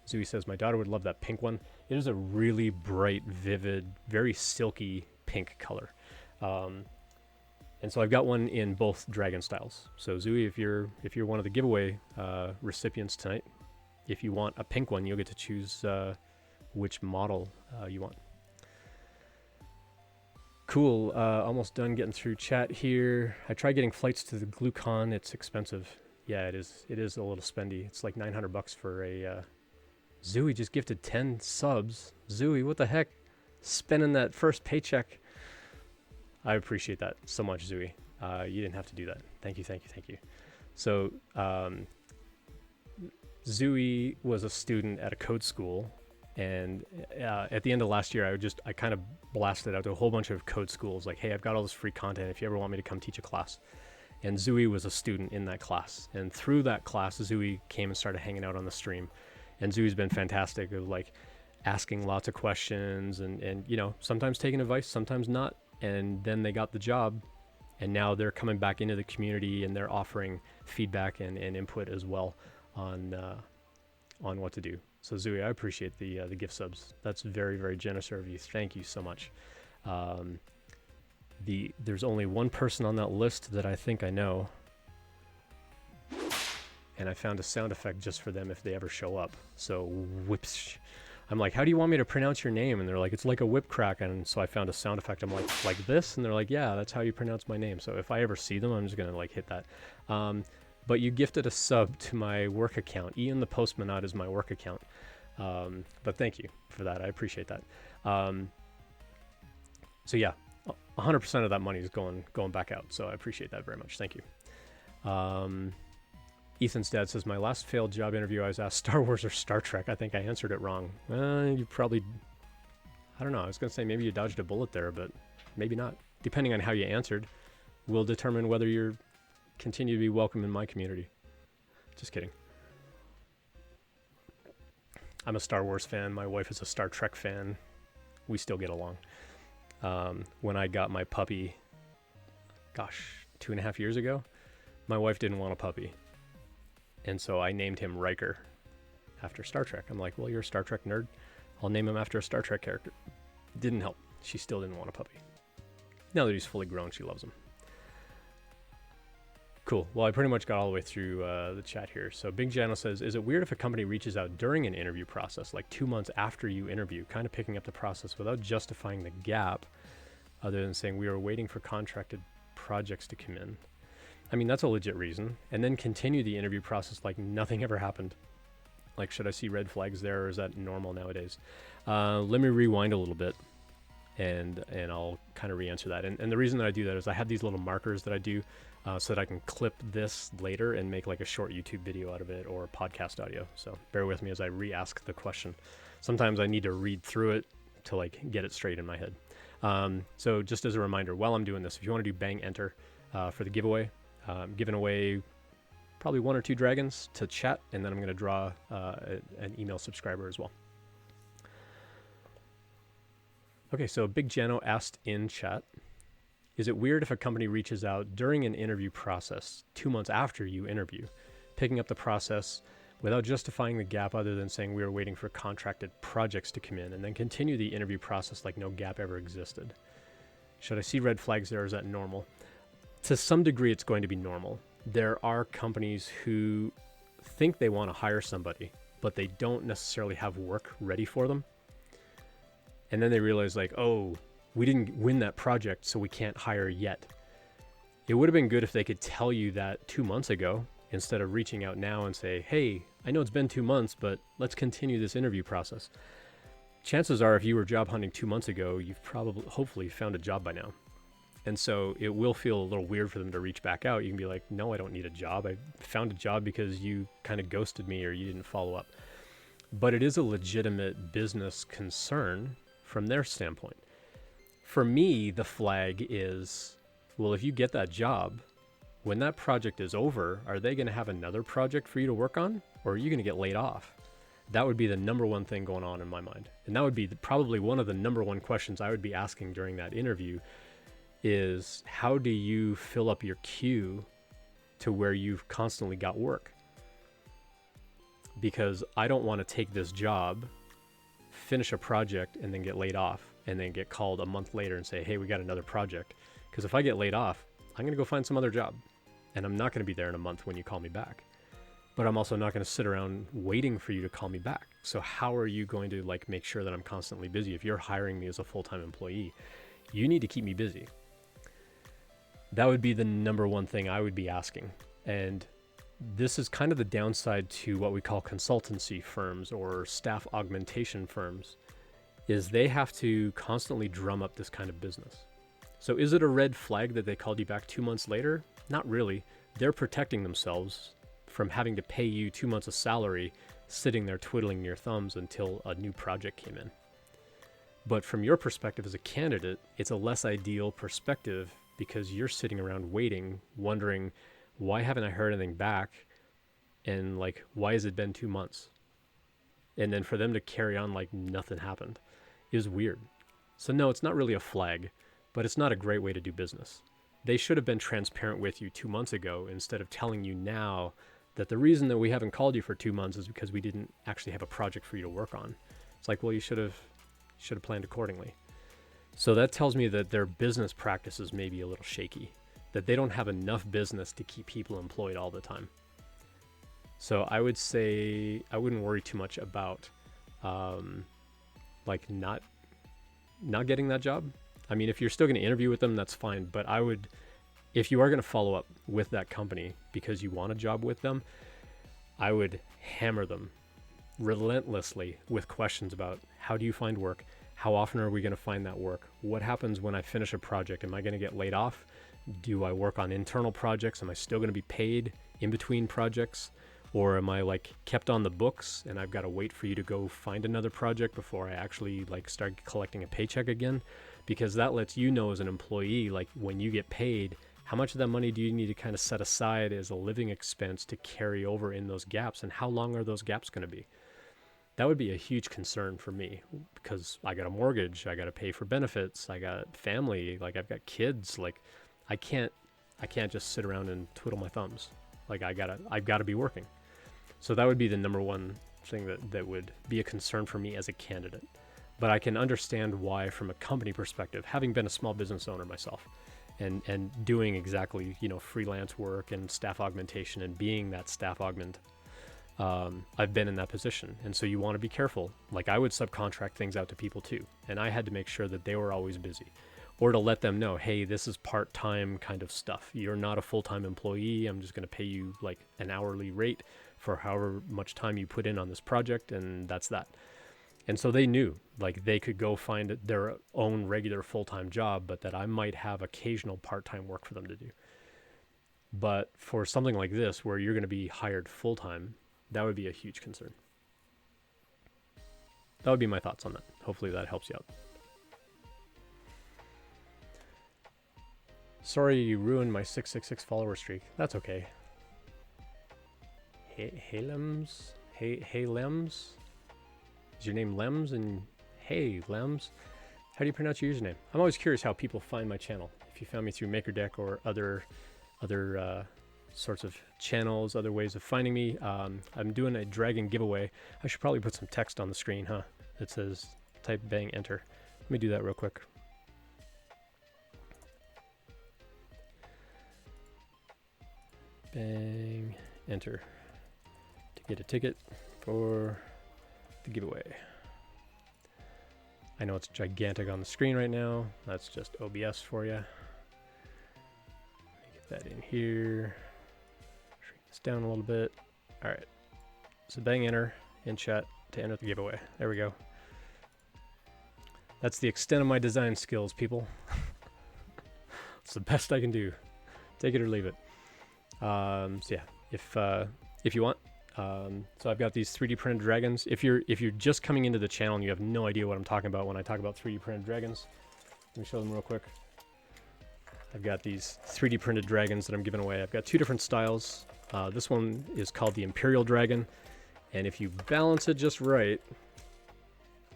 Zooey says, my daughter would love that pink one. It is a really bright, vivid, very silky pink color. And so I've got one in both dragon styles. So Zooey, if you're one of the giveaway recipients tonight, if you want a pink one, you'll get to choose which model you want. Cool. Almost done getting through chat here. I tried getting flights to the GlueCon. It's expensive. Yeah, it is. It is a little spendy. It's like $900 for a... Zooey just gifted 10 subs. Zooey, what the heck? Spending that first paycheck. I appreciate that so much, Zooey. You didn't have to do that. Thank you, thank you, thank you. So, Zooey was a student at a code school, and at the end of last year, I kind of blasted out to a whole bunch of code schools, like, hey, I've got all this free content if you ever want me to come teach a class. And Zooey was a student in that class. And through that class, Zooey came and started hanging out on the stream. And Zooey's been fantastic of like asking lots of questions and you know, sometimes taking advice, sometimes not. And then they got the job, and now they're coming back into the community and they're offering feedback and input as well on what to do. So Zooey, I appreciate the gift subs. That's very, very generous of you. Thank you so much. There's only one person on that list that I think I know. And I found a sound effect just for them if they ever show up. So whips. I'm like, how do you want me to pronounce your name? And they're like, it's like a whip crack. And so I found a sound effect. I'm like this? And they're like, yeah, that's how you pronounce my name. So if I ever see them, I'm just gonna like hit that. But you gifted a sub to my work account. Ian the Postmanot is my work account. But thank you for that. I appreciate that. So yeah, 100% of that money is going back out. So I appreciate that very much. Thank you. Ethan's dad says, my last failed job interview, I was asked Star Wars or Star Trek. I think I answered it wrong. You probably, I don't know. I was going to say maybe you dodged a bullet there, but maybe not. Depending on how you answered, will determine whether you're continue to be welcome in my community. Just kidding. I'm a Star Wars fan. My wife is a Star Trek fan. We still get along. When I got my puppy, gosh, 2.5 years ago, my wife didn't want a puppy. And so I named him Riker after Star Trek. I'm like, well, you're a Star Trek nerd. I'll name him after a Star Trek character. Didn't help. She still didn't want a puppy. Now that he's fully grown, she loves him. Cool. Well, I pretty much got all the way through the chat here. So Big Jano says, is it weird if a company reaches out during an interview process, like 2 months after you interview, kind of picking up the process without justifying the gap, other than saying we are waiting for contracted projects to come in? I mean, that's a legit reason. And then continue the interview process like nothing ever happened. Like, should I see red flags there, or is that normal nowadays? Let me rewind a little bit, and I'll kind of re-answer that. And the reason that I do that is I have these little markers that I do so that I can clip this later and make like a short YouTube video out of it, or podcast audio. So bear with me as I re-ask the question. Sometimes I need to read through it to like get it straight in my head. So just as a reminder, while I'm doing this, if you want to do bang enter for the giveaway, giving away probably 1 or 2 dragons to chat, and then I'm going to draw an email subscriber as well. Okay, so Big Jano asked in chat, is it weird if a company reaches out during an interview process 2 months after you interview, picking up the process without justifying the gap other than saying we are waiting for contracted projects to come in, and then continue the interview process like no gap ever existed? Should I see red flags there, or is that normal? To some degree, it's going to be normal. There are companies who think they want to hire somebody, but they don't necessarily have work ready for them. And then they realize like, oh, we didn't win that project, so we can't hire yet. It would have been good if they could tell you that 2 months ago, instead of reaching out now and say, hey, I know it's been 2 months, but let's continue this interview process. Chances are if you were job hunting 2 months ago, you've hopefully found a job by now. And so it will feel a little weird for them to reach back out. You can be like, no, I don't need a job. I found a job because you kind of ghosted me or you didn't follow up. But it is a legitimate business concern from their standpoint. For me, the flag is, well, if you get that job, when that project is over, are they going to have another project for you to work on? Or are you going to get laid off? That would be the number one thing going on in my mind. And that would be probably one of the number one questions I would be asking during that interview is, how do you fill up your queue to where you've constantly got work? Because I don't want to take this job, finish a project, and then get laid off, and then get called a month later and say, hey, we got another project. Because if I get laid off, I'm going to go find some other job, and I'm not going to be there in a month when you call me back. But I'm also not going to sit around waiting for you to call me back. So how are you going to like make sure that I'm constantly busy? If you're hiring me as a full-time employee, you need to keep me busy. That would be the number one thing I would be asking. And this is kind of the downside to what we call consultancy firms or staff augmentation firms, is they have to constantly drum up this kind of business. So is it a red flag that they called you back 2 months later? Not really. They're protecting themselves from having to pay you 2 months of salary sitting there twiddling your thumbs until a new project came in. But from your perspective as a candidate, it's a less ideal perspective because you're sitting around waiting, wondering, why haven't I heard anything back? And like, why has it been 2 months? And then for them to carry on like nothing happened is weird. So no, it's not really a flag, but it's not a great way to do business. They should have been transparent with you 2 months ago instead of telling you now that the reason that we haven't called you for 2 months is because we didn't actually have a project for you to work on. It's like, well, you should have planned accordingly. So that tells me that their business practices may be a little shaky, that they don't have enough business to keep people employed all the time. So I would say I wouldn't worry too much about like not getting that job. I mean, if you're still going to interview with them, that's fine. But I would, if you are going to follow up with that company because you want a job with them, I would hammer them relentlessly with questions about, how do you find work? How often are we going to find that work? What happens when I finish a project? Am I going to get laid off? Do I work on internal projects? Am I still going to be paid in between projects? Or am I like kept on the books and I've got to wait for you to go find another project before I actually like start collecting a paycheck again? Because that lets you know as an employee, like when you get paid, how much of that money do you need to kind of set aside as a living expense to carry over in those gaps? And how long are those gaps going to be? That would be a huge concern for me because I got a mortgage, I got to pay for benefits, I got family, like I've got kids, like I can't just sit around and twiddle my thumbs. Like I've got to be working. So that would be the number one thing that would be a concern for me as a candidate. But I can understand why, from a company perspective, having been a small business owner myself and doing exactly, freelance work and staff augmentation and being that staff augment, I've been in that position. And so you want to be careful. Like I would subcontract things out to people too. And I had to make sure that they were always busy, or to let them know, hey, this is part-time kind of stuff. You're not a full-time employee. I'm just going to pay you like an hourly rate for however much time you put in on this project, and that's that. And so they knew, like, they could go find their own regular full-time job, but that I might have occasional part-time work for them to do. But for something like this, where you're going to be hired full-time, that would be a huge concern. That would be my thoughts on that. Hopefully that helps you out. Sorry you ruined my 666 follower streak. That's okay. Hey Lems? Hey Lems? Is your name Lems? And hey Lems? How do you pronounce your username? I'm always curious how people find my channel. If you found me through MakerDeck or other sorts of channels, other ways of finding me. I'm doing a dragon giveaway. I should probably put some text on the screen, huh? It says type bang enter. Let me do that real quick. Bang enter to get a ticket for the giveaway. I know it's gigantic on the screen right now. That's just OBS for you. Get that in here. Shrink this down a little bit. All right. So bang enter in chat to enter the giveaway. There we go. That's the extent of my design skills, people. It's the best I can do. Take it or leave it. So yeah, if you want, so I've got these 3D printed dragons. If you're just coming into the channel and you have no idea what I'm talking about when I talk about 3D printed dragons, let me show them real quick. I've got these 3D printed dragons that I'm giving away. I've got two different styles. This one is called the Imperial Dragon, and if you balance it just right,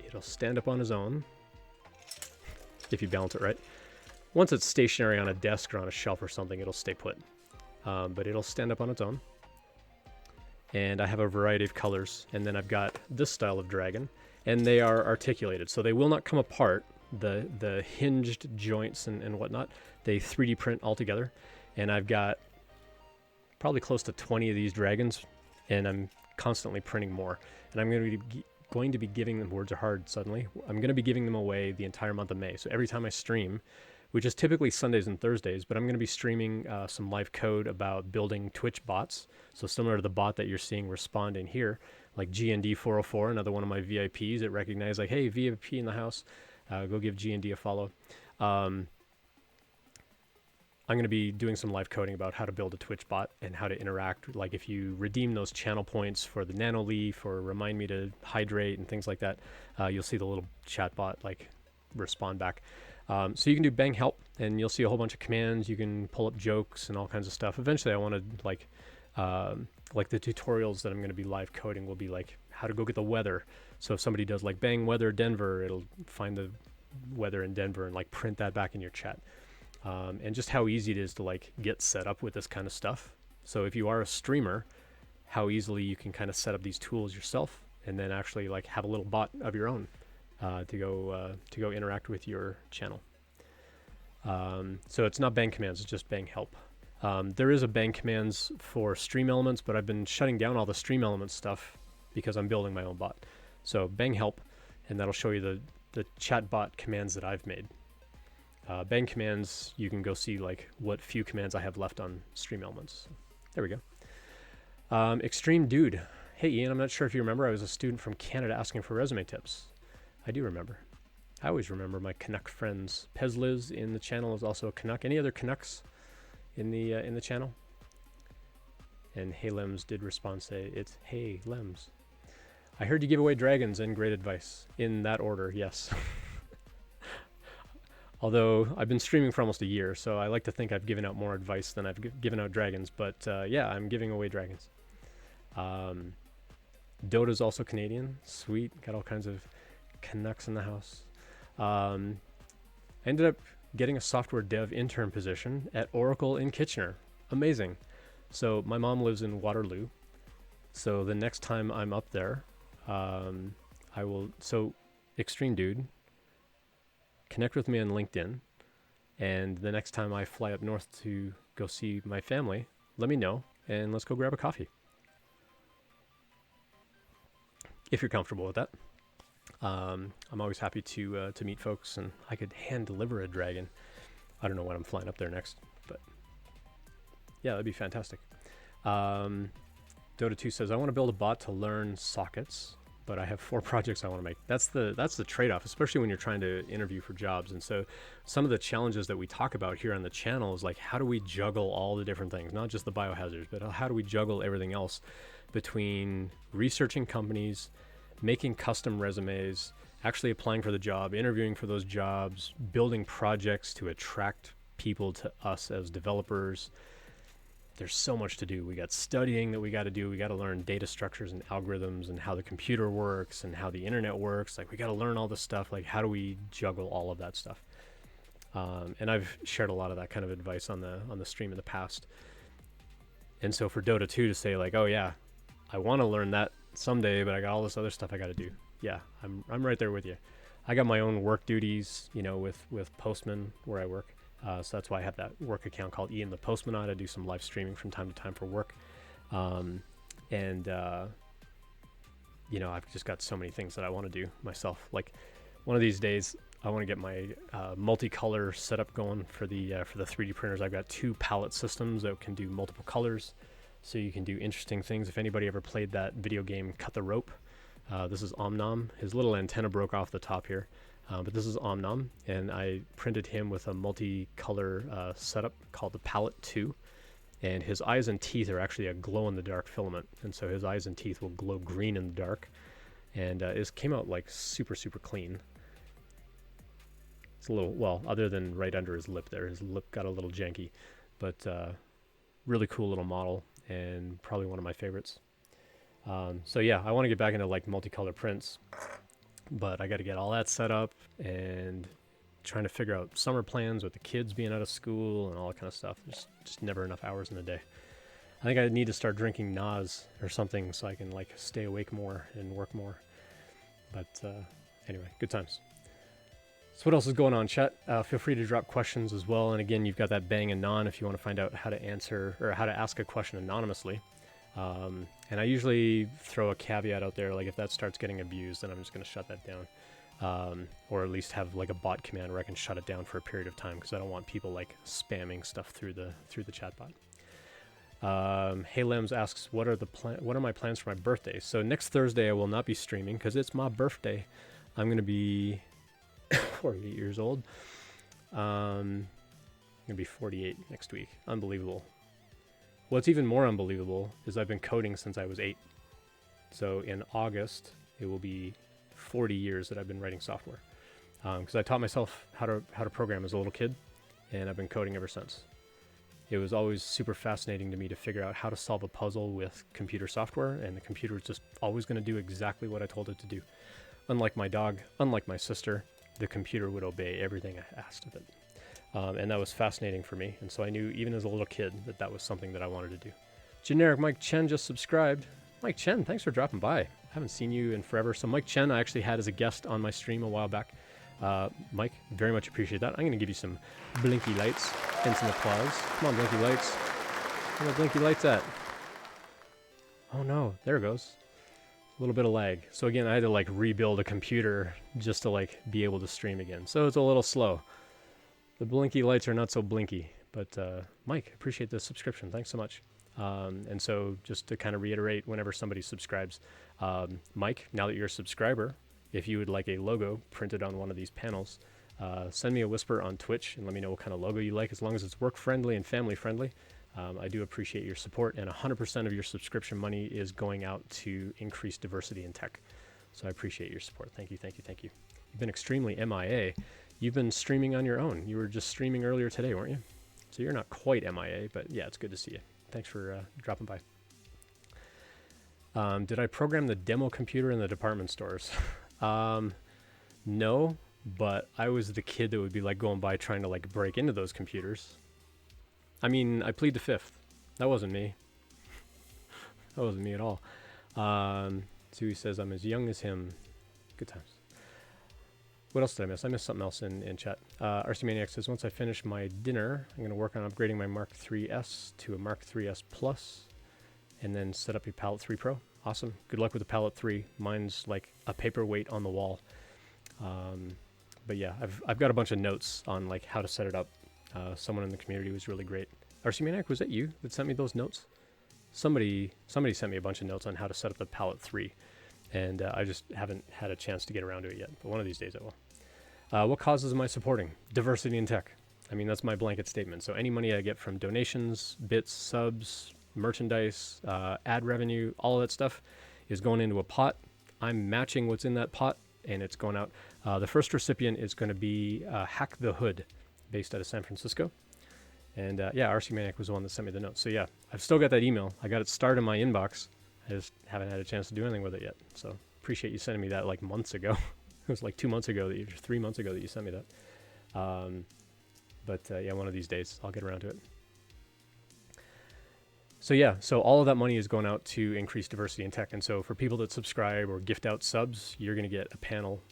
it'll stand up on its own. If you balance it right. Once it's stationary on a desk or on a shelf or something, it'll stay put. But it'll stand up on its own. And I have a variety of colors. And then I've got this style of dragon. And they are articulated, so they will not come apart. The hinged joints and whatnot, they 3D print all together. And I've got probably close to 20 of these dragons. And I'm constantly printing more. And I'm going to be giving them, words are hard suddenly, I'm going to be giving them away the entire month of May. So every time I stream, which is typically Sundays and Thursdays, but I'm going to be streaming some live code about building Twitch bots. So similar to the bot that you're seeing respond in here, like GND404, another one of my VIPs. It recognized like, hey, VIP in the house, go give GND a follow. I'm going to be doing some live coding about how to build a Twitch bot and how to interact. Like if you redeem those channel points for the nano leaf or remind me to hydrate and things like that, you'll see the little chat bot like respond back. So you can do bang help and you'll see a whole bunch of commands. You can pull up jokes and all kinds of stuff. Eventually I want to like the tutorials that I'm going to be live coding will be like how to go get the weather. So if somebody does like bang weather Denver, it'll find the weather in Denver and like print that back in your chat. And just how easy it is to like get set up with this kind of stuff. So if you are a streamer, how easily you can kind of set up these tools yourself and then actually like have a little bot of your own. To go interact with your channel. So it's not bang commands, it's just bang help. There is a bang commands for stream elements, but I've been shutting down all the stream elements stuff because I'm building my own bot. So bang help, and that'll show you the chat bot commands that I've made. Bang commands, you can go see like what few commands I have left on stream elements. There we go. Extreme Dude. Hey Ian, I'm not sure if you remember, I was a student from Canada asking for resume tips. I do remember. I always remember my Canuck friends. Pezliz in the channel is also a Canuck. Any other Canucks in the channel? And Hey Lems did respond, say it's Hey Lems. I heard you give away dragons and great advice. In that order, yes. Although I've been streaming for almost a year, so I like to think I've given out more advice than I've given out dragons. But yeah, I'm giving away dragons. Dota's also Canadian. Sweet. Got all kinds of Canucks in the house. I ended up getting a software dev intern position at Oracle in Kitchener. Amazing. So my mom lives in Waterloo. So the next time I'm up there, I will, so Extreme Dude, connect with me on LinkedIn. And the next time I fly up north to go see my family, let me know and let's go grab a coffee. If you're comfortable with that. I'm always happy to meet folks, and I could hand deliver a dragon. I don't know when I'm flying up there next, but yeah, that'd be fantastic. Dota 2 says, I want to build a bot to learn sockets, but I have 4 projects I want to make. That's the trade-off, especially when you're trying to interview for jobs. And so some of the challenges that we talk about here on the channel is like, how do we juggle all the different things, not just the biohazards, but how do we juggle everything else between researching companies, making custom resumes, actually applying for the job, interviewing for those jobs, building projects to attract people to us as developers. There's so much to do. We got studying that we got to do. We got to learn data structures and algorithms and how the computer works and how the internet works. Like, we got to learn all this stuff. Like, how do we juggle all of that stuff? And I've shared a lot of that kind of advice on the stream in the past. And so for Dota 2 to say like, oh yeah, I want to learn that someday, but I got all this other stuff I got to do. Yeah, I'm right there with you. I got my own work duties, you know, with Postman where I work. So that's why I have that work account called Ian the Postman. I do some live streaming from time to time for work. You know, I've just got so many things that I want to do myself. Like, one of these days, I want to get my multicolor setup going for the 3D printers. I've got 2 palette systems that can do multiple colors, so you can do interesting things. If anybody ever played that video game Cut the Rope, this is Omnom. His little antenna broke off the top here. But this is Omnom, and I printed him with a multicolor setup called the Palette 2, and his eyes and teeth are actually a glow-in-the-dark filament, and so his eyes and teeth will glow green in the dark, and it came out like super clean. It's a little, well, other than right under his lip there, his lip got a little janky, but really cool little model, and probably one of my favorites. So yeah, I want to get back into like multicolor prints. But I got to get all that set up and trying to figure out summer plans with the kids being out of school and all that kind of stuff. There's just never enough hours in the day. I think I need to start drinking NAS or something so I can like stay awake more and work more. But anyway, good times. So what else is going on, chat? Feel free to drop questions as well. And again, you've got that bang anon if you want to find out how to answer or how to ask a question anonymously. And I usually throw a caveat out there, like if that starts getting abused, then I'm just going to shut that down. Or at least have like a bot command where I can shut it down for a period of time, because I don't want people like spamming stuff through the chat bot. Hey Lems asks, what are my plans for my birthday? So next Thursday I will not be streaming because it's my birthday. I'm going to be 48 years old. I'm going to be 48 next week. Unbelievable. What's even more unbelievable is I've been coding since I was 8. So in August, it will be 40 years that I've been writing software. Because I taught myself how to program as a little kid, and I've been coding ever since. It was always super fascinating to me to figure out how to solve a puzzle with computer software, and the computer is just always going to do exactly what I told it to do. Unlike my dog, unlike my sister, the computer would obey everything I asked of it. And that was fascinating for me. And so I knew, even as a little kid, that was something that I wanted to do. Generic Mike Chen just subscribed. Mike Chen, thanks for dropping by. I haven't seen you in forever. So Mike Chen, I actually had as a guest on my stream a while back. Mike, very much appreciate that. I'm going to give you some blinky lights and some applause. Come on, blinky lights. Where are the blinky lights at? Oh no, there it goes. A little bit of lag. So again, I had to like rebuild a computer just to like be able to stream again. So it's a little slow. The blinky lights are not so blinky, but Mike, appreciate the subscription. Thanks so much. And so just to kind of reiterate, whenever somebody subscribes, Mike, now that you're a subscriber, if you would like a logo printed on one of these panels, send me a whisper on Twitch and let me know what kind of logo you like, as long as it's work-friendly and family-friendly. I do appreciate your support, and 100% of your subscription money is going out to increase diversity in tech. So I appreciate your support. Thank you, thank you, thank you. You've been extremely MIA. You've been streaming on your own. You were just streaming earlier today, weren't you? So you're not quite MIA, but yeah, it's good to see you. Thanks for dropping by. Did I program the demo computer in the department stores? No, but I was the kid that would be like going by trying to like break into those computers. I mean, I plead the fifth. That wasn't me. That wasn't me at all. So he says, I'm as young as him. Good times. What else did I miss? I missed something else in chat. RC Maniac says, once I finish my dinner, I'm going to work on upgrading my Mark 3S to a Mark 3S Plus, and then set up a Palette 3 Pro. Awesome. Good luck with the Palette 3. Mine's like a paperweight on the wall. But yeah, I've got a bunch of notes on like how to set it up. Someone in the community was really great. RC Maniac, was that you that sent me those notes? somebody sent me a bunch of notes on how to set up the Palette 3, and I just haven't had a chance to get around to it yet, but one of these days I will. What causes am I supporting? Diversity in tech. I mean, that's my blanket statement. So any money I get from donations, bits, subs, merchandise, ad revenue, all of that stuff is going into a pot. I'm matching what's in that pot, and it's going out. The first recipient is going to be Hack the Hood, based out of San Francisco. And yeah, RC Maniac was the one that sent me the notes. So yeah, I've still got that email. I got it starred in my inbox. I just haven't had a chance to do anything with it yet. So appreciate you sending me that like months ago. It was like 2 months ago, 3 months ago that you sent me that. But yeah, one of these days I'll get around to it. So yeah, so all of that money is going out to increase diversity in tech. And so for people that subscribe or gift out subs, you're going to get a panel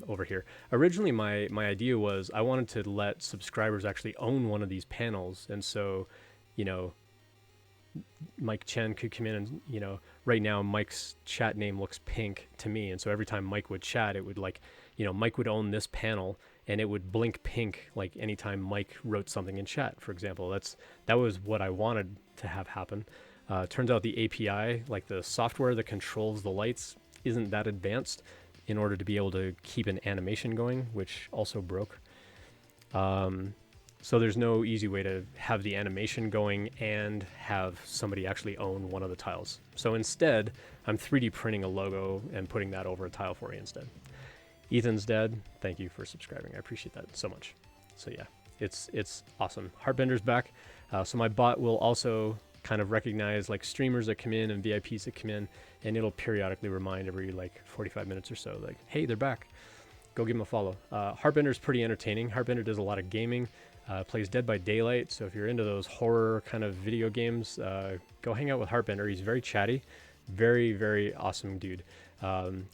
over here. Originally, my idea was I wanted to let subscribers actually own one of these panels. And so, you know, Mike Chen could come in and, you know, right now Mike's chat name looks pink to me. And so every time Mike would chat, it would like, you know, Mike would own this panel and it would blink pink like anytime Mike wrote something in chat, for example. That was what I wanted to have happen. Turns out the API, like the software that controls the lights, isn't that advanced in order to be able to keep an animation going, which also broke. So there's no easy way to have the animation going and have somebody actually own one of the tiles. So instead, I'm 3D printing a logo and putting that over a tile for you instead. Ethan's dad, thank you for subscribing. I appreciate that so much. So yeah, it's awesome. Heartbender's back. So my bot will also kind of recognize like streamers that come in and VIPs that come in, and it'll periodically remind every like 45 minutes or so, like, hey, they're back. Go give them a follow. Heartbender's pretty entertaining. Heartbender does a lot of gaming. Plays Dead by Daylight, so if you're into those horror kind of video games, go hang out with Heartbender. He's very chatty, very, very awesome dude.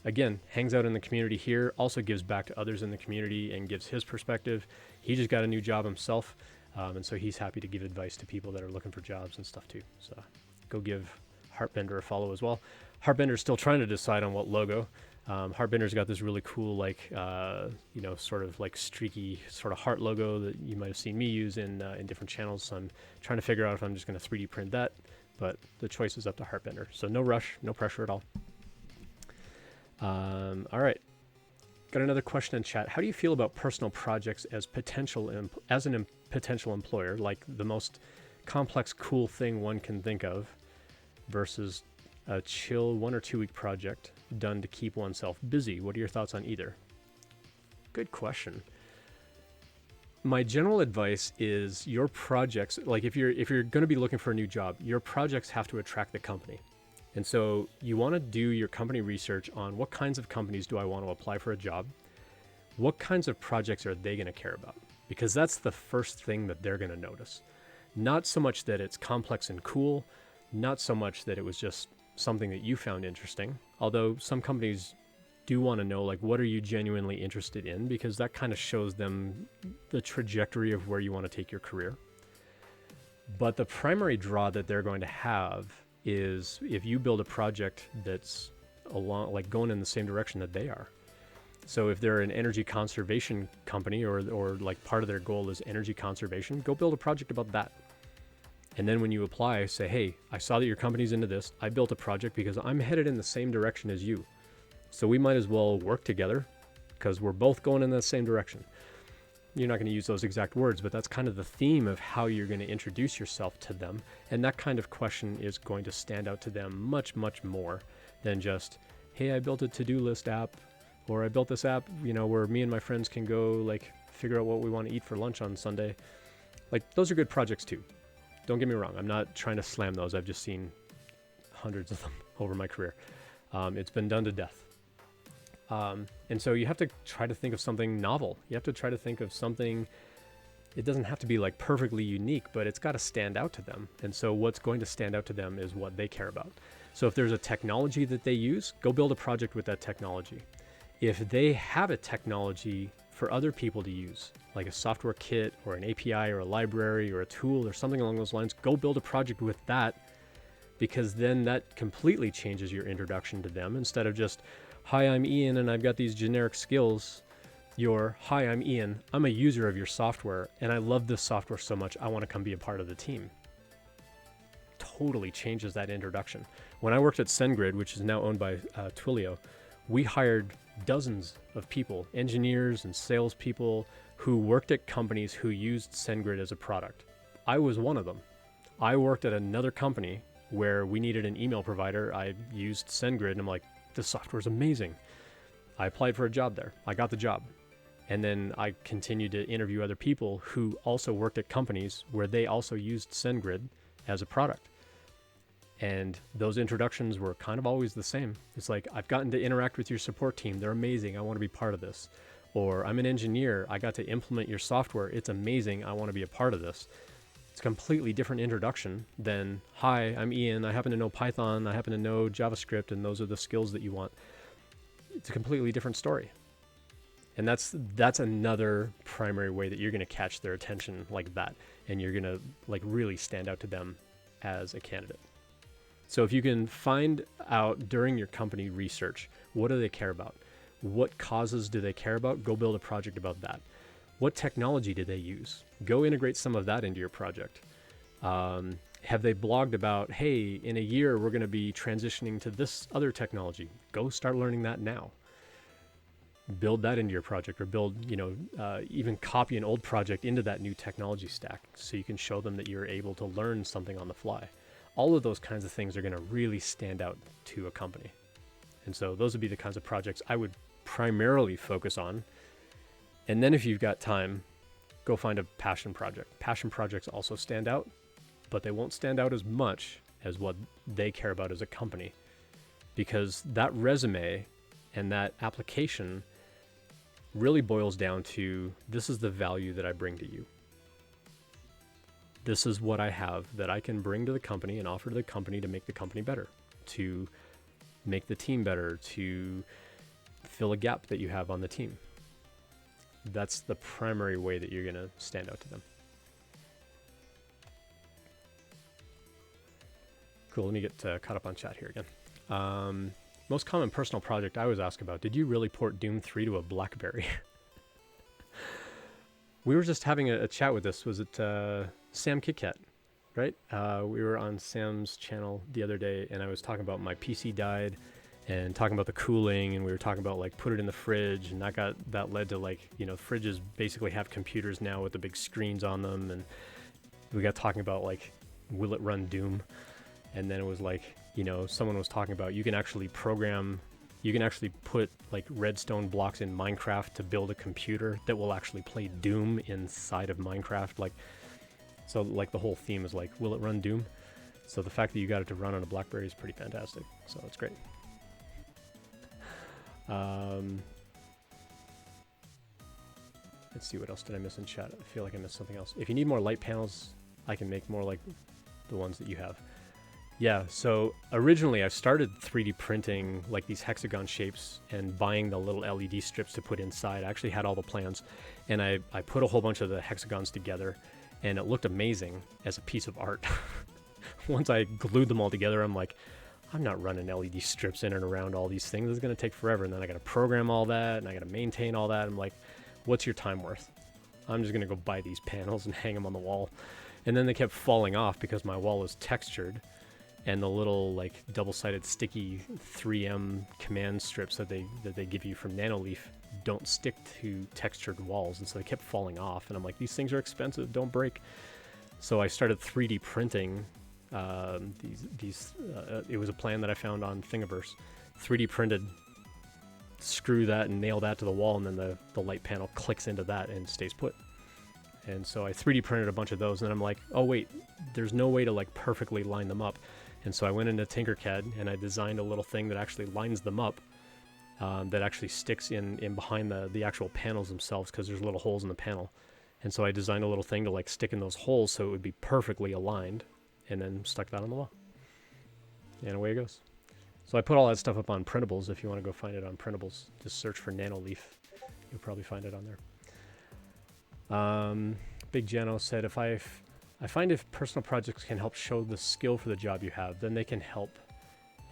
Again, hangs out in the community here, also gives back to others in the community and gives his perspective. He just got a new job himself, and so he's happy to give advice to people that are looking for jobs and stuff too. So go give Heartbender a follow as well. Heartbender's still trying to decide on what logo. Heartbender's got this really cool, like, you know, sort of like streaky sort of heart logo that you might have seen me use in different channels. So I'm trying to figure out if I'm just going to 3D print that, but the choice is up to Heartbender. So no rush, no pressure at all. All right. Got another question in chat. How do you feel about personal projects as potential employer, like the most complex, cool thing one can think of, versus a chill 1 or 2 week project done to keep oneself busy? What are your thoughts on either? Good question. My general advice is your projects, like if you're going to be looking for a new job, your projects have to attract the company. And so you want to do your company research on what kinds of companies do I want to apply for a job? What kinds of projects are they going to care about? Because that's the first thing that they're going to notice. Not so much that it's complex and cool, not so much that it was just something that you found interesting, although some companies do want to know, like, what are you genuinely interested in? Because that kind of shows them the trajectory of where you want to take your career. But the primary draw that they're going to have is if you build a project that's along, like going in the same direction that they are. So if they're an energy conservation company or like part of their goal is energy conservation, go build a project about that. And then when you apply, say, hey, I saw that your company's into this. I built a project because I'm headed in the same direction as you. So we might as well work together because we're both going in the same direction. You're not going to use those exact words, but that's kind of the theme of how you're going to introduce yourself to them. And that kind of question is going to stand out to them much, much more than just, hey, I built a to-do list app, or I built this app, you know, where me and my friends can go like figure out what we want to eat for lunch on Sunday. Like, those are good projects too. Don't get me wrong. I'm not trying to slam those. I've just seen hundreds of them over my career. It's been done to death. And so you have to try to think of something novel. You have to try to think of something, it doesn't have to be like perfectly unique, but it's got to stand out to them. And so what's going to stand out to them is what they care about. So if there's a technology that they use, go build a project with that technology. If they have a technology for other people to use, like a software kit or an API or a library or a tool or something along those lines, go build a project with that, because then that completely changes your introduction to them. Instead of just, hi, I'm Ian and I've got these generic skills, you're, hi, I'm Ian, I'm a user of your software and I love this software so much, I want to come be a part of the team. totally changes that introduction. When I worked at SendGrid, which is now owned by Twilio, we hired dozens of people, engineers and salespeople who worked at companies who used SendGrid as a product. I was one of them. I worked at another company where we needed an email provider. I used SendGrid and I'm like, this software is amazing. I applied for a job there. I got the job. And then I continued to interview other people who also worked at companies where they also used SendGrid as a product. And those introductions were kind of always the same. It's like, I've gotten to interact with your support team. They're amazing. I want to be part of this. Or I'm an engineer. I got to implement your software. It's amazing. I want to be a part of this. It's a completely different introduction than, hi, I'm Ian. I happen to know Python. I happen to know JavaScript, and those are the skills that you want. It's a completely different story. And that's another primary way that you're going to catch their attention like that. And you're going to like really stand out to them as a candidate. So if you can find out during your company research, what do they care about? What causes do they care about? Go build a project about that. What technology do they use? Go integrate some of that into your project. Have they blogged about, hey, in a year, we're going to be transitioning to this other technology. Go start learning that now. Build that into your project, or build, even copy an old project into that new technology stack so you can show them that you're able to learn something on the fly. All of those kinds of things are going to really stand out to a company. And so those would be the kinds of projects I would primarily focus on. And then if you've got time, go find a passion project. Passion projects also stand out, but they won't stand out as much as what they care about as a company, because that resume and that application really boils down to, this is the value that I bring to you. This is what I have that I can bring to the company and offer to the company to make the company better, to make the team better, to fill a gap that you have on the team. That's the primary way that you're going to stand out to them. Cool, let me get caught up on chat here again. Most common personal project I was asked about, did you really port Doom 3 to a BlackBerry? We were just having a chat with this. Was it Sam KitKat, right? We were on Sam's channel the other day, and I was talking about my PC died and talking about the cooling, and we were talking about like put it in the fridge, and that led to like, fridges basically have computers now with the big screens on them, and we got talking about like, will it run Doom? And then it was like, someone was talking about you can actually put like redstone blocks in Minecraft to build a computer that will actually play Doom inside of Minecraft. So the whole theme is like, will it run Doom? So the fact that you got it to run on a BlackBerry is pretty fantastic. So it's great. Let's see, what else did I miss in chat? I feel like I missed something else. If you need more light panels, I can make more like the ones that you have. Yeah, so originally I started 3D printing like these hexagon shapes and buying the little LED strips to put inside. I actually had all the plans, and I put a whole bunch of the hexagons together, and it looked amazing as a piece of art. Once I glued them all together, I'm like, I'm not running LED strips in and around all these things. It's going to take forever, and then I got to program all that, and I got to maintain all that. I'm like, what's your time worth? I'm just going to go buy these panels and hang them on the wall. And then they kept falling off because my wall was textured, and the little like double-sided sticky 3M command strips that they give you from Nanoleaf don't stick to textured walls, and so they kept falling off. And I'm like, these things are expensive, don't break. So I started 3D printing these. It was a plan that I found on Thingiverse. 3D printed, screw that and nail that to the wall, and then the light panel clicks into that and stays put. And so I 3D printed a bunch of those, and then I'm like, oh wait, there's no way to like perfectly line them up. And so I went into Tinkercad and I designed a little thing that actually lines them up, that actually sticks in behind the actual panels themselves, because there's little holes in the panel. And so I designed a little thing to like stick in those holes so it would be perfectly aligned, and then stuck that on the wall. And away it goes. So I put all that stuff up on Printables. If you want to go find it on Printables, just search for Nanoleaf. You'll probably find it on there. Big Jano said, I find if personal projects can help show the skill for the job you have, then they can help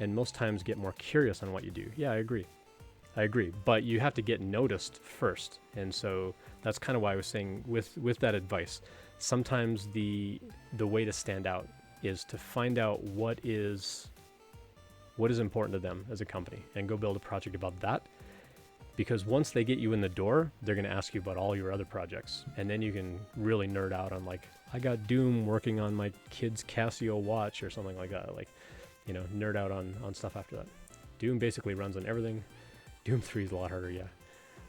and most times get more curious on what you do. Yeah, I agree. But you have to get noticed first. And so that's kind of why I was saying with that advice, sometimes the way to stand out is to find out what is important to them as a company and go build a project about that. Because once they get you in the door, they're going to ask you about all your other projects. And then you can really nerd out on like, I got Doom working on my kid's Casio watch or something like that. Like, you know, nerd out on stuff after that. Doom basically runs on everything. Doom 3 is a lot harder, yeah.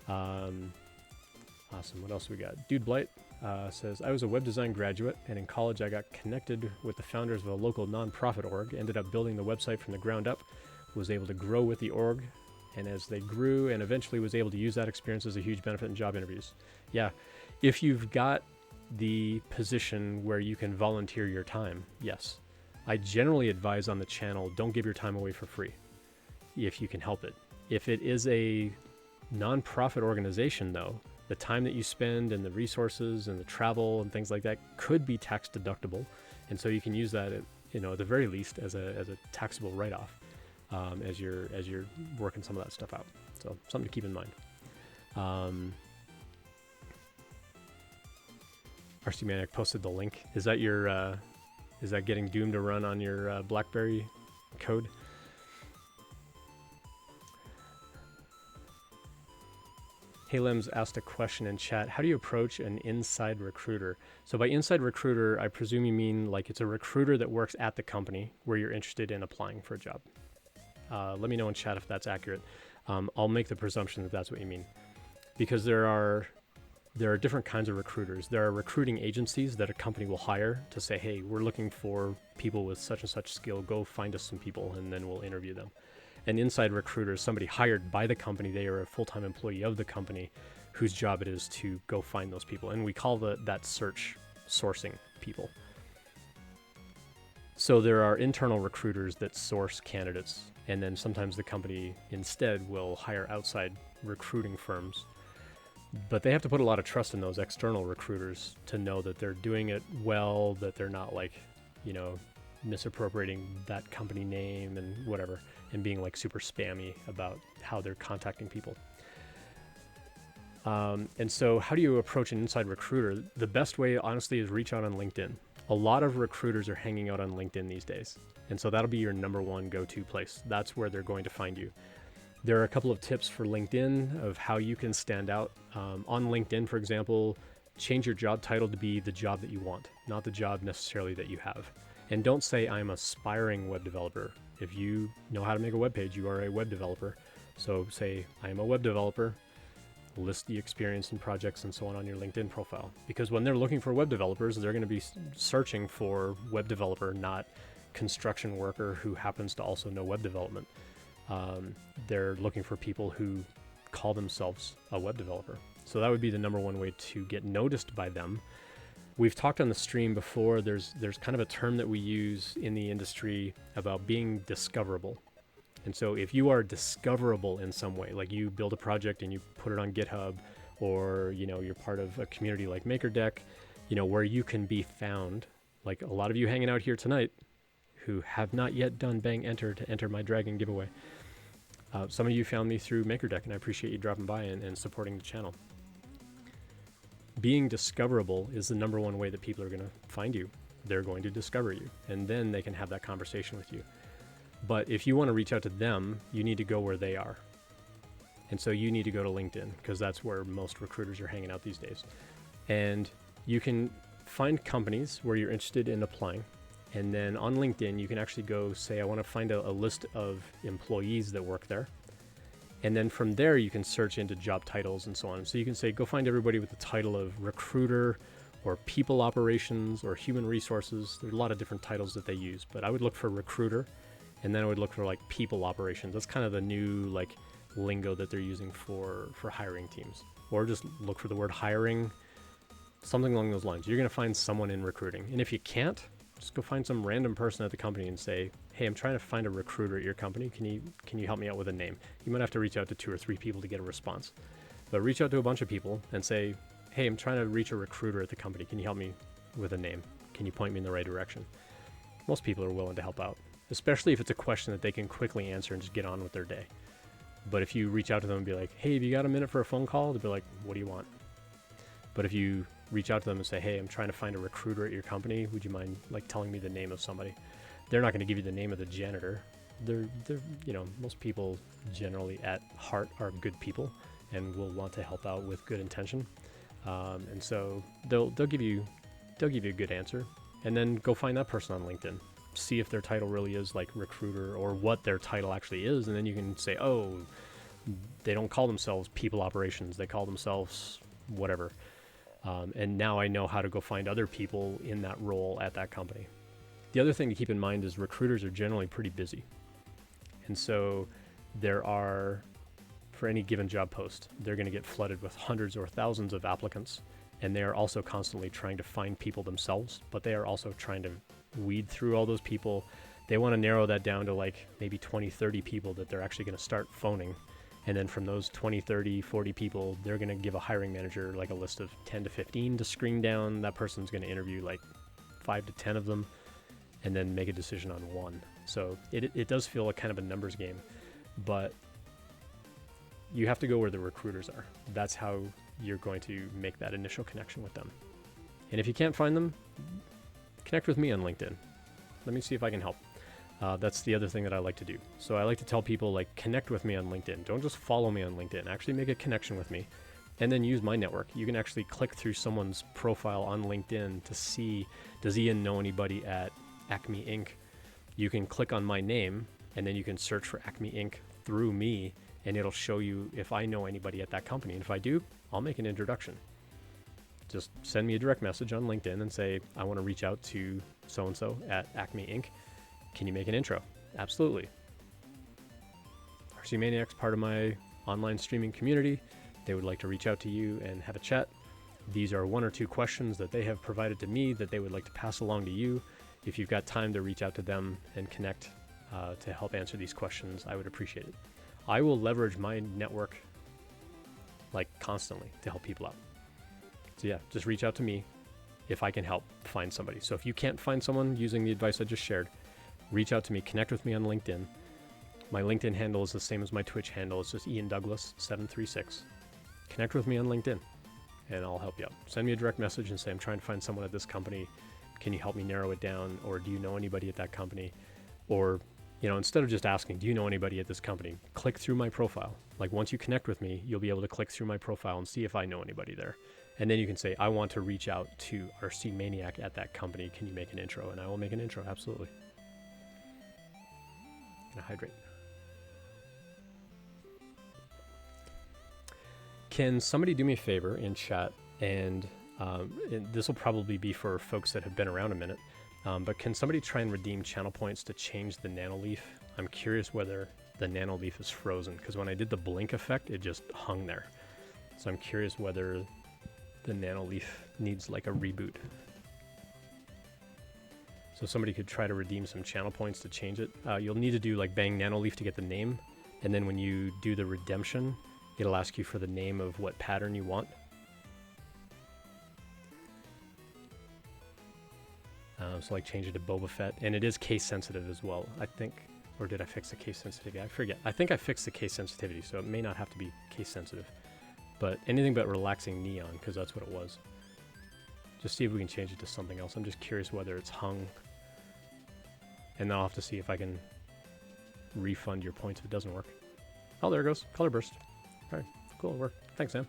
Awesome. What else we got? Dude Blight says, I was a web design graduate, and in college I got connected with the founders of a local nonprofit org, ended up building the website from the ground up, was able to grow with the org, and as they grew and eventually was able to use that experience as a huge benefit in job interviews. Yeah, if you've got the position where you can volunteer your time, yes. I generally advise on the channel, don't give your time away for free if you can help it. If it is a nonprofit organization though, the time that you spend and the resources and the travel and things like that could be tax deductible. And so you can use that at, you know, at the very least as a taxable write-off. As you're working some of that stuff out. So something to keep in mind. RC Maniac posted the link. Is that your is that getting Doom to run on your BlackBerry code? Halems asked a question in chat. How do you approach an inside recruiter? So by inside recruiter, I presume you mean like it's a recruiter that works at the company where you're interested in applying for a job. Let me know in chat if that's accurate. I'll make the presumption that that's what you mean, because there are different kinds of recruiters. There are recruiting agencies that a company will hire to say, hey, we're looking for people with such and such skill. Go find us some people, and then we'll interview them. An inside recruiter is somebody hired by the company. They are a full-time employee of the company whose job it is to go find those people. And we call that search sourcing people. So there are internal recruiters that source candidates, and then sometimes the company instead will hire outside recruiting firms. But they have to put a lot of trust in those external recruiters to know that they're doing it well, that they're not like, you know, misappropriating that company name and whatever, and being like super spammy about how they're contacting people. And so how do you approach an inside recruiter? The best way, honestly, is reach out on LinkedIn. A lot of recruiters are hanging out on LinkedIn these days. And so that'll be your number one go-to place. That's where they're going to find you. There are a couple of tips for LinkedIn of how you can stand out. On LinkedIn, for example, change your job title to be the job that you want, not the job necessarily that you have. And don't say I'm aspiring web developer. If you know how to make a web page, you are a web developer. So say I am a web developer, list the experience and projects and so on your LinkedIn profile. Because when they're looking for web developers, they're going to be searching for web developer, not construction worker who happens to also know web development. They're looking for people who call themselves a web developer. So that would be the number one way to get noticed by them. We've talked on the stream before, there's kind of a term that we use in the industry about being discoverable. And so if you are discoverable in some way, like you build a project and you put it on GitHub, or, you know, you're part of a community like MakerDeck, you know, where you can be found, like a lot of you hanging out here tonight who have not yet done bang enter to enter my dragon giveaway. Some of you found me through MakerDeck, and I appreciate you dropping by and supporting the channel. Being discoverable is the number one way that people are going to find you. They're going to discover you, and then they can have that conversation with you. But if you want to reach out to them, you need to go where they are. And so you need to go to LinkedIn, because that's where most recruiters are hanging out these days. And you can find companies where you're interested in applying. And then on LinkedIn, you can actually go say, I want to find a list of employees that work there. And then from there, you can search into job titles and so on. So you can say, go find everybody with the title of recruiter or people operations or human resources. There's a lot of different titles that they use, but I would look for recruiter, and then I would look for like people operations. That's kind of the new like lingo that they're using for hiring teams. Or just look for the word hiring, something along those lines. You're going to find someone in recruiting. And if you can't, just go find some random person at the company and say, hey, I'm trying to find a recruiter at your company. Can you help me out with a name? You might have to reach out to 2 or 3 people to get a response. But reach out to a bunch of people and say, hey, I'm trying to reach a recruiter at the company. Can you help me with a name? Can you point me in the right direction? Most people are willing to help out, especially if it's a question that they can quickly answer and just get on with their day. But if you reach out to them and be like, hey, have you got a minute for a phone call? They'll be like, what do you want? But if you reach out to them and say, hey, I'm trying to find a recruiter at your company, would you mind like telling me the name of somebody? They're not going to give you the name of the janitor. They're most people generally at heart are good people and will want to help out with good intention. And so they'll give you a good answer, and then go find that person on LinkedIn. See if their title really is like recruiter, or what their title actually is, and then you can say, oh, they don't call themselves people operations, they call themselves whatever. And now I know how to go find other people in that role at that company. The other thing to keep in mind is recruiters are generally pretty busy. And so there are, for any given job post, they're going to get flooded with hundreds or thousands of applicants. And they are also constantly trying to find people themselves, but they are also trying to weed through all those people. They want to narrow that down to like maybe 20, 30 people that they're actually going to start phoning. And then from those 20, 30, 40 people, they're going to give a hiring manager like a list of 10 to 15 to screen down. That person's going to interview like 5 to 10 of them and then make a decision on one. So it does feel like kind of a numbers game, but you have to go where the recruiters are. That's how you're going to make that initial connection with them. And if you can't find them, connect with me on LinkedIn. Let me see if I can help. That's the other thing that I like to do. So I like to tell people, like, connect with me on LinkedIn. Don't just follow me on LinkedIn. Actually make a connection with me, and then use my network. You can actually click through someone's profile on LinkedIn to see, does Ian know anybody at Acme Inc.? You can click on my name, and then you can search for Acme Inc. through me, and it'll show you if I know anybody at that company. And if I do, I'll make an introduction. Just send me a direct message on LinkedIn and say, I want to reach out to so-and-so at Acme Inc. Can you make an intro? Absolutely. RC Maniac's part of my online streaming community. They would like to reach out to you and have a chat. These are 1 or 2 questions that they have provided to me that they would like to pass along to you. If you've got time to reach out to them and connect to help answer these questions, I would appreciate it. I will leverage my network like constantly to help people out. So yeah, just reach out to me if I can help find somebody. So if you can't find someone using the advice I just shared, reach out to me, connect with me on LinkedIn. My LinkedIn handle is the same as my Twitch handle. It's just Ian Douglas 736. Connect with me on LinkedIn and I'll help you out. Send me a direct message and say, I'm trying to find someone at this company. Can you help me narrow it down? Or do you know anybody at that company? Or, instead of just asking, do you know anybody at this company? Click through my profile. Like, once you connect with me, you'll be able to click through my profile and see if I know anybody there. And then you can say, I want to reach out to RC Maniac at that company. Can you make an intro? And I will make an intro. Absolutely. Gonna hydrate. Can somebody do me a favor in chat, and this will probably be for folks that have been around a minute, but can somebody try and redeem channel points to change the nanoleaf? I'm curious whether the nanoleaf is frozen, because when I did the blink effect, it just hung there. So I'm curious whether the nanoleaf needs like a reboot. So somebody could try to redeem some channel points to change it. You'll need to do like bang nanoleaf to get the name. And then when you do the redemption, it'll ask you for the name of what pattern you want. So like change it to Boba Fett. And it is case sensitive as well, I think. Or did I fix the case sensitivity? I forget. I think I fixed the case sensitivity, so it may not have to be case sensitive. But anything but relaxing neon, because that's what it was. Just see if we can change it to something else. I'm just curious whether it's hung. And then I'll have to see if I can refund your points if it doesn't work. Oh, there it goes. Color burst. All right, cool, it worked. Thanks, Sam.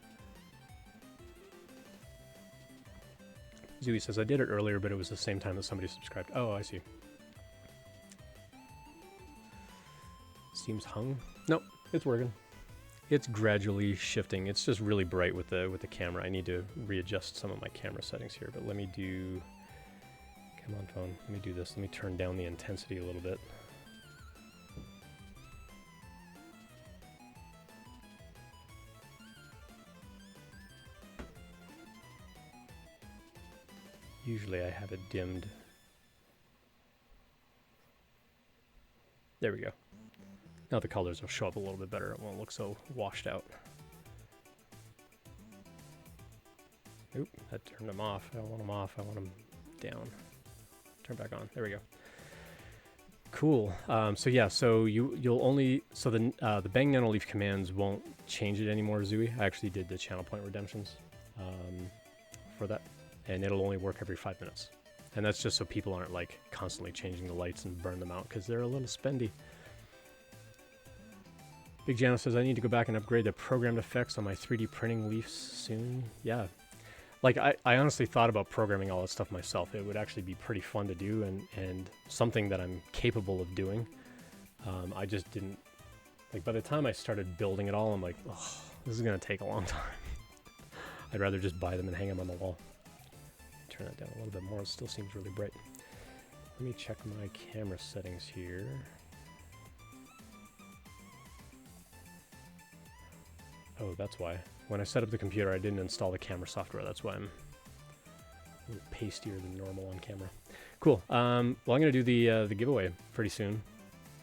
Zooey says, I did it earlier, but it was the same time that somebody subscribed. Oh, I see. Seems hung. Nope, it's working. It's gradually shifting. It's just really bright with the camera. I need to readjust some of my camera settings here, but let me do... Come on, phone. Let me do this. Let me turn down the intensity a little bit. Usually I have it dimmed. There we go. Now the colors will show up a little bit better. It won't look so washed out. Oop, that turned them off. I don't want them off. I want them down. Turn back on. There we go. Cool. So yeah, so you'll only, so the bang nanoleaf commands won't change it anymore, Zooey. I actually did the channel point redemptions. for that, and it'll only work every 5 minutes. And that's just so people aren't like constantly changing the lights and burn them out because they're a little spendy. Big Jano says, I need to go back and upgrade the programmed effects on my 3D printing leafs soon. Yeah. Like, I honestly thought about programming all that stuff myself. It would actually be pretty fun to do and something that I'm capable of doing. I just didn't... Like, by the time I started building it all, I'm like, oh, this is going to take a long time. I'd rather just buy them and hang them on the wall. Turn that down a little bit more. It still seems really bright. Let me check my camera settings here. Oh, that's why. When I set up the computer, I didn't install the camera software. That's why I'm a little pastier than normal on camera. Cool. Well, I'm going to do the giveaway pretty soon.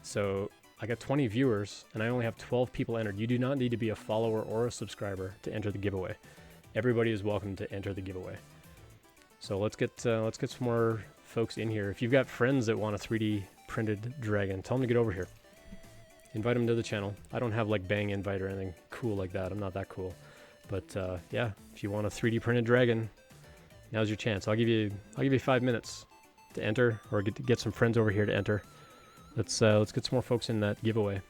So I got 20 viewers, and I only have 12 people entered. You do not need to be a follower or a subscriber to enter the giveaway. Everybody is welcome to enter the giveaway. So let's get some more folks in here. If you've got friends that want a 3D printed dragon, tell them to get over here. Invite them to the channel. I don't have like Bang Invite or anything cool like that. I'm not that cool. But yeah, if you want a 3D printed dragon, now's your chance. I'll give you 5 minutes to enter, or get some friends over here to enter. Let's get some more folks in that giveaway.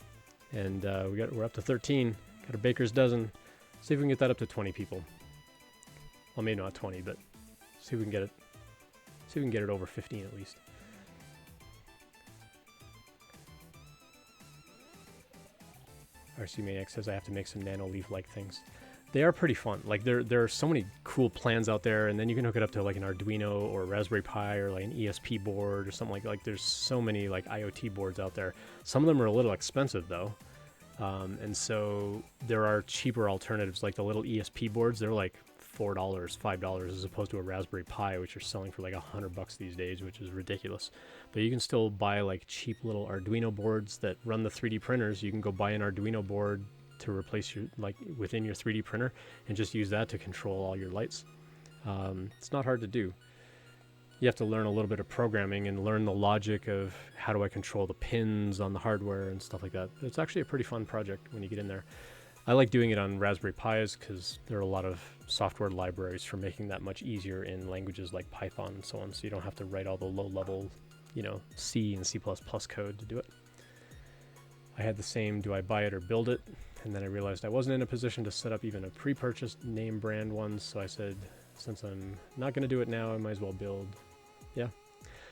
And we're up to 13. Got a baker's dozen. See if we can get that up to 20 people. Well, maybe not 20, but see if we can get it. See if we can get it over 15 at least. RC Maniac says I have to make some nano leaf-like things. They are pretty fun. Like there are so many cool plans out there, and then you can hook it up to like an Arduino or a Raspberry Pi or like an ESP board or something like there's so many like IoT boards out there. Some of them are a little expensive though. And so there are cheaper alternatives like the little ESP boards. They're like $4, $5 as opposed to a Raspberry Pi, which are selling for like $100 these days, which is ridiculous. But you can still buy like cheap little Arduino boards that run the 3D printers. You can go buy an Arduino board to replace your like within your 3D printer and just use that to control all your lights. It's not hard to do. You have to learn a little bit of programming and learn the logic of how do I control the pins on the hardware and stuff like that. It's actually a pretty fun project when you get in there. I like doing it on Raspberry Pis because there are a lot of software libraries for making that much easier in languages like Python and so on, so you don't have to write all the low-level, you know, C and C++ code to do it. I had the same, do I buy it or build it? And then I realized I wasn't in a position to set up even a pre-purchased name brand one, so I said, since I'm not going to do it now, I might as well build. Yeah.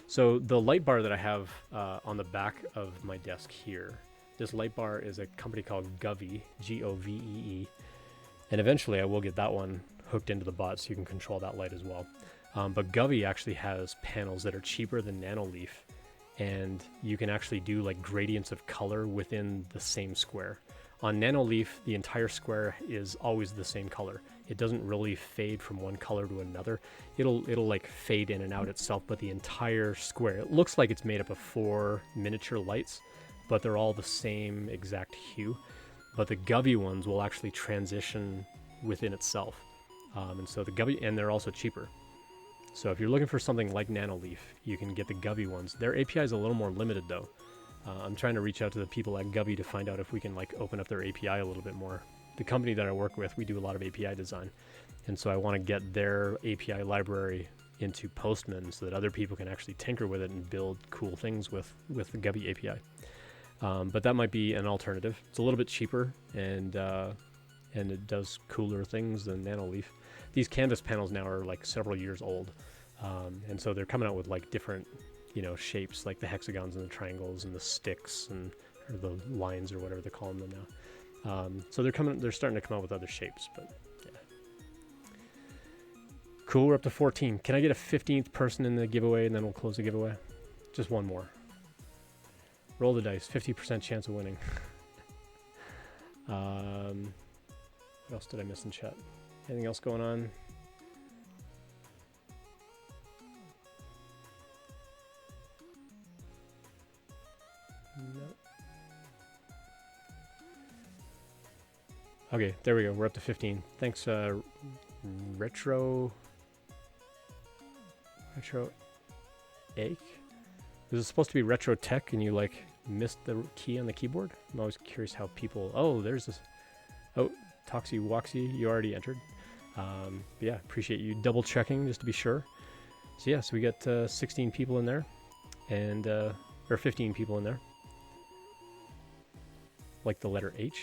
So the light bar that I have on the back of my desk here, this light bar is a company called Govee, G-O-V-E-E. And eventually I will get that one hooked into the bot so you can control that light as well. But Govee actually has panels that are cheaper than Nanoleaf, and you can actually do like gradients of color within the same square. On Nanoleaf, the entire square is always the same color. It doesn't really fade from one color to another. It'll like fade in and out itself, but the entire square, it looks like it's made up of 4 miniature lights, but they're all the same exact hue. But the Govee ones will actually transition within itself. And so the Govee, and they're also cheaper. So if you're looking for something like Nanoleaf, you can get the Govee ones. Their API is a little more limited though. I'm trying to reach out to the people at Govee to find out if we can like open up their API a little bit more. The company that I work with, we do a lot of API design. And so I want to get their API library into Postman so that other people can actually tinker with it and build cool things with the Govee API. But that might be an alternative. It's a little bit cheaper and it does cooler things than Nanoleaf. These canvas panels now are like several years old. And so they're coming out with like different, you know, shapes, like the hexagons and the triangles and the sticks and or the lines or whatever they're calling them now. So they're starting to come out with other shapes, but yeah. Cool, we're up to 14. Can I get a 15th person in the giveaway and then we'll close the giveaway? Just one more. Roll the dice, 50% chance of winning. What else did I miss in chat? Anything else going on? No. Okay, there we go. We're up to 15. Thanks, Retro Ache? Was it supposed to be Retro Tech and you like missed the key on the keyboard? I'm always curious how people... Oh, there's this... Oh, Toxie Woxie, you already entered. Yeah, appreciate you double checking just to be sure. So yeah, so we got 16 people in there, and or 15 people in there. Like the letter H.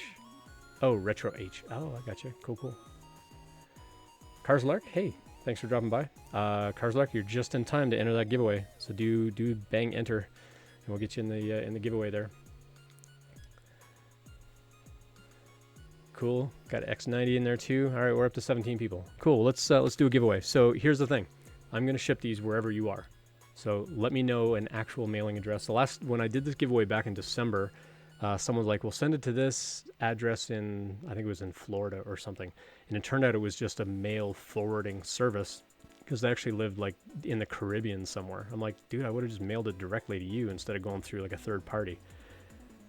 Oh, retro H. Oh, I gotcha. Cool, cool. Carslark, hey, thanks for dropping by. Carslark, you're just in time to enter that giveaway. So do bang enter, and we'll get you in the giveaway there. Cool. Got X90 in there too. All right, we're up to 17 people. Cool. Let's do a giveaway. So here's the thing. I'm gonna ship these wherever you are. So let me know an actual mailing address. When I did this giveaway back in December, someone was like, "Well, send it to this address in, I think it was in Florida or something," and it turned out it was just a mail forwarding service because they actually lived like in the Caribbean somewhere. I'm like, dude, I would have just mailed it directly to you instead of going through like a third party.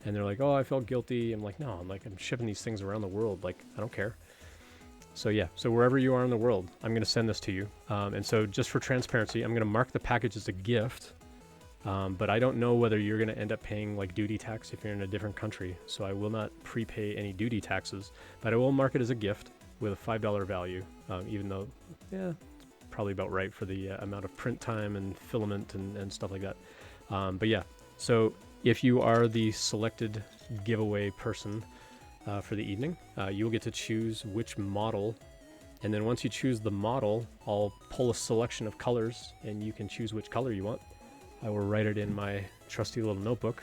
And they're like, "Oh, I felt guilty." I'm like, "No, I'm shipping these things around the world. Like, I don't care." So yeah, so wherever you are in the world, I'm going to send this to you. And so just for transparency, I'm going to mark the package as a gift. But I don't know whether you're going to end up paying like duty tax if you're in a different country. So I will not prepay any duty taxes, but I will mark it as a gift with a $5 value, even though, yeah, it's probably about right for the amount of print time and filament and stuff like that. But yeah, so if you are the selected giveaway person for the evening, you'll get to choose which model. And then once you choose the model, I'll pull a selection of colors and you can choose which color you want. I will write it in my trusty little notebook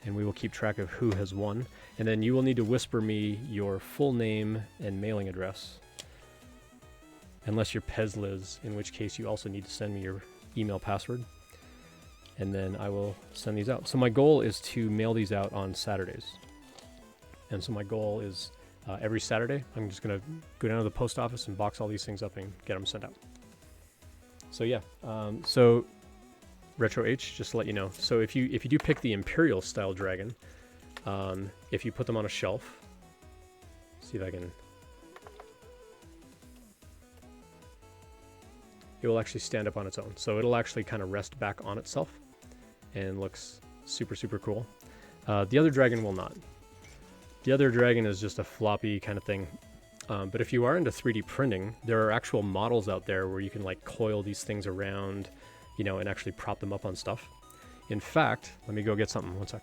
and we will keep track of who has won. And then you will need to whisper me your full name and mailing address. Unless you're Pezliz, in which case you also need to send me your email password. And then I will send these out. So my goal is to mail these out on Saturdays. And so my goal is every Saturday, I'm just going to go down to the post office and box all these things up and get them sent out. So yeah, so Retro H, just to let you know. So if you do pick the Imperial style dragon, if you put them on a shelf, see if I can, it will actually stand up on its own. So it'll actually kind of rest back on itself and looks super, super cool. The other dragon will not. The other dragon is just a floppy kind of thing. But if you are into 3D printing, there are actual models out there where you can like coil these things around, you know, and actually prop them up on stuff. In fact, let me go get something. One sec.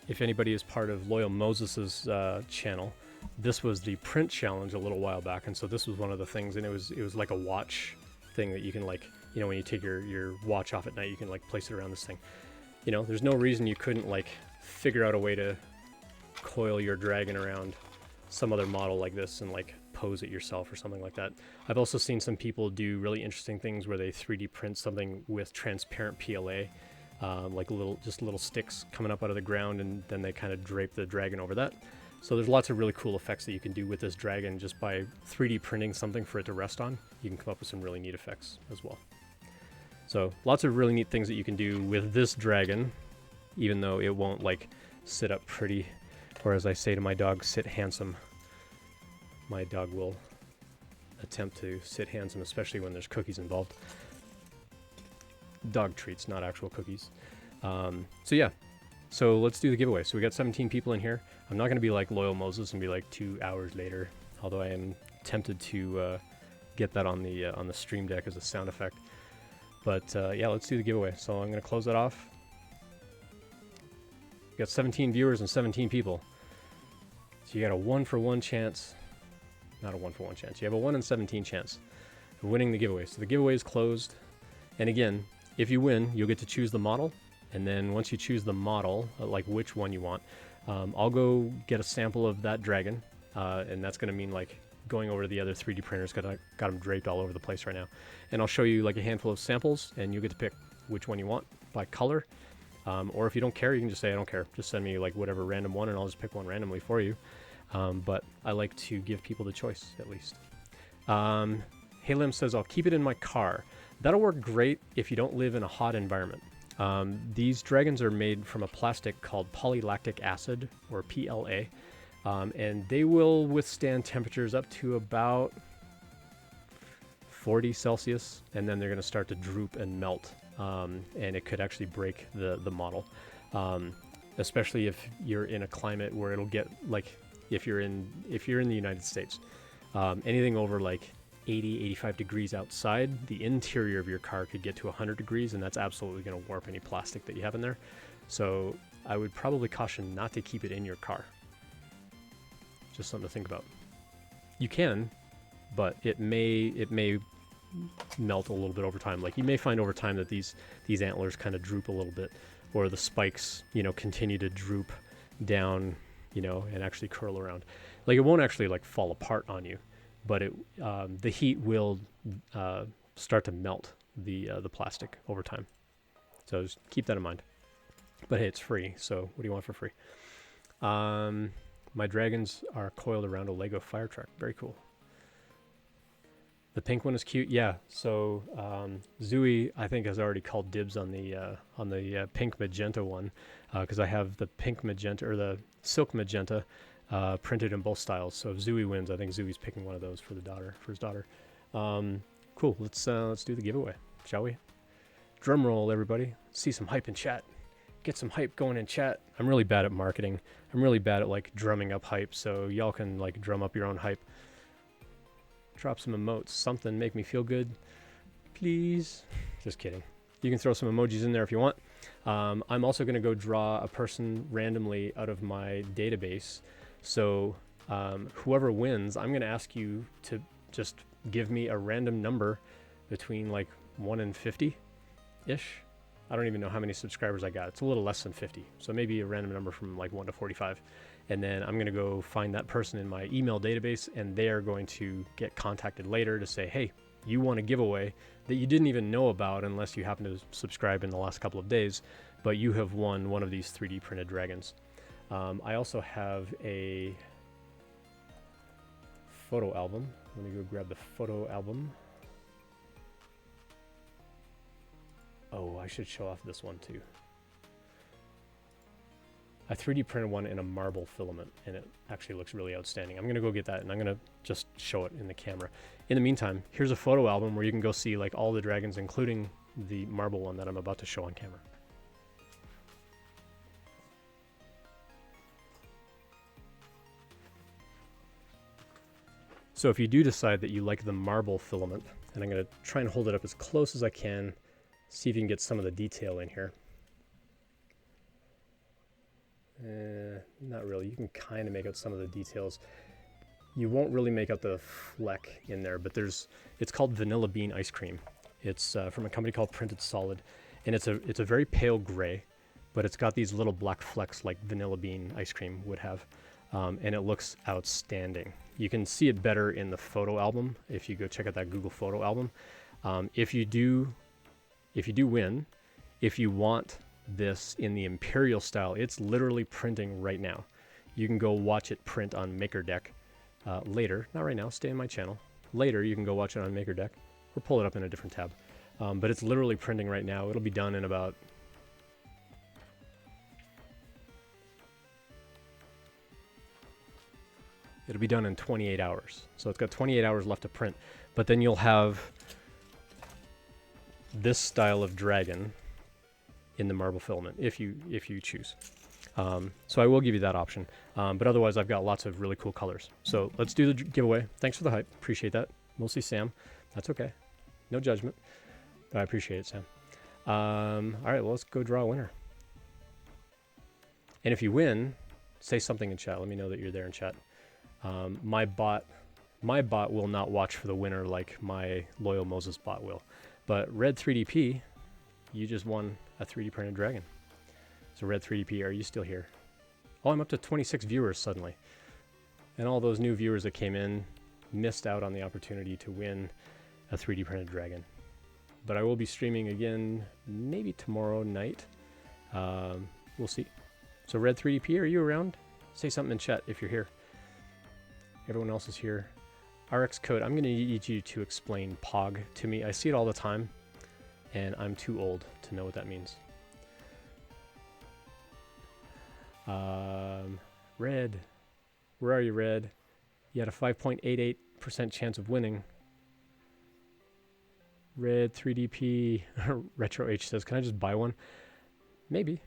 If anybody is part of Loyal Moses's channel, this was the print challenge a little while back, and so this was one of the things, and it was like a watch thing that you can like, you know, when you take your watch off at night, you can like place it around this thing. You know, there's no reason you couldn't like figure out a way to coil your dragon around some other model like this and like pose it yourself or something like that. I've also seen some people do really interesting things where they 3D print something with transparent PLA, like little sticks coming up out of the ground, and then they kind of drape the dragon over that. So there's lots of really cool effects that you can do with this dragon just by 3D printing something for it to rest on. You can come up with some really neat effects as well. So lots of really neat things that you can do with this dragon, even though it won't like sit up pretty, or as I say to my dog, sit handsome. My dog will attempt to sit handsome, especially when there's cookies involved. Dog treats, not actual cookies. So yeah, so let's do the giveaway. So we got 17 people in here. I'm not going to be like Loyal Moses and be like 2 hours later, although I am tempted to get that on the stream deck as a sound effect. But yeah, let's do the giveaway. So I'm going to close that off. We got 17 viewers and 17 people. So you got a 1-for-1 chance. Not a 1-for-1 chance. You have a 1 in 17 chance of winning the giveaway. So the giveaway is closed. And again, if you win, you'll get to choose the model. And then once you choose the model, like which one you want, I'll go get a sample of that dragon. And that's going to mean like going over to the other 3D printers, because I got them draped all over the place right now. And I'll show you like a handful of samples, and you get to pick which one you want by color. Or if you don't care, you can just say, I don't care. Just send me like whatever random one, and I'll just pick one randomly for you. But I like to give people the choice, at least. Halim says, I'll keep it in my car. That'll work great if you don't live in a hot environment. These dragons are made from a plastic called polylactic acid, or PLA. And they will withstand temperatures up to about 40 Celsius, and then they're going to start to droop and melt. And it could actually break the model. especially if you're in a climate where it'll get like, if you're in the United States, anything over like 80, 85 degrees outside, the interior of your car could get to 100 degrees, and that's absolutely going to warp any plastic that you have in there. So I would probably caution not to keep it in your car. Just something to think about. You can, but it may melt a little bit over time. Like, you may find over time that these antlers kind of droop a little bit, or the spikes, continue to droop down, and actually curl around. Like, it won't actually like fall apart on you, but the heat will start to melt the plastic over time. So just keep that in mind. But hey, it's free, so what do you want for free? My dragons are coiled around a Lego fire truck. Very cool. The pink one is cute. Yeah. So Zooey, I think, has already called dibs on the pink magenta one, because I have the pink magenta, or the silk magenta, printed in both styles. So if Zooey wins, I think Zooey's picking one of those for his daughter. Cool. Let's do the giveaway, shall we? Drum roll, everybody. See some hype in chat. Get some hype going in chat. I'm really bad at marketing. I'm really bad at like drumming up hype, so y'all can like drum up your own hype. Drop some emotes, something, make me feel good, please. Just kidding. You can throw some emojis in there if you want. I'm also going to go draw a person randomly out of my database. So whoever wins, I'm going to ask you to just give me a random number between like 1 and 50-ish. I don't even know how many subscribers I got. It's a little less than 50. So maybe a random number from like 1 to 45. And then I'm going to go find that person in my email database, and they're going to get contacted later to say, hey, you won a giveaway that you didn't even know about unless you happen to subscribe in the last couple of days, but you have won one of these 3D printed dragons. I also have a photo album. Let me go grab the photo album. Oh, I should show off this one too. I 3D printed one in a marble filament, and it actually looks really outstanding. I'm going to go get that, and I'm going to just show it in the camera. In the meantime, here's a photo album where you can go see like all the dragons, including the marble one that I'm about to show on camera. So if you do decide that you like the marble filament, and I'm going to try and hold it up as close as I can, see if you can get some of the detail in here. Not really. You can kind of make out some of the details. You won't really make out the fleck in there, but it's called Vanilla Bean Ice Cream. It's from a company called Printed Solid, and it's a very pale gray, but it's got these little black flecks like vanilla bean ice cream would have, and it looks outstanding. You can see it better in the photo album if you go check out that Google photo album. If you do win, if you want this in the Imperial style, it's literally printing right now. You can go watch it print on MakerDeck later. Not right now, stay in my channel. Later, you can go watch it on MakerDeck or pull it up in a different tab. But it's literally printing right now. It'll be done in about... It'll be done in 28 hours. So it's got 28 hours left to print. But then you'll have this style of dragon in the marble filament if you choose. So I will give you that option. But otherwise, I've got lots of really cool colors. So let's do the giveaway. Thanks for the hype. Appreciate that. Mostly Sam. That's okay. No judgment. But I appreciate it, Sam. All right, well, let's go draw a winner. And if you win, say something in chat. Let me know that you're there in chat. My bot will not watch for the winner like my loyal Moses bot will. But Red 3DP, you just won a 3D printed dragon. So Red 3DP, are you still here? Oh, I'm up to 26 viewers suddenly. And all those new viewers that came in missed out on the opportunity to win a 3D printed dragon. But I will be streaming again maybe tomorrow night. We'll see. So Red 3DP, are you around? Say something in chat if you're here. Everyone else is here. RX code, I'm going to need you to explain POG to me. I see it all the time, and I'm too old to know what that means. Red. Where are you, Red? You had a 5.88% chance of winning. Red 3DP. Retro H says, can I just buy one? Maybe.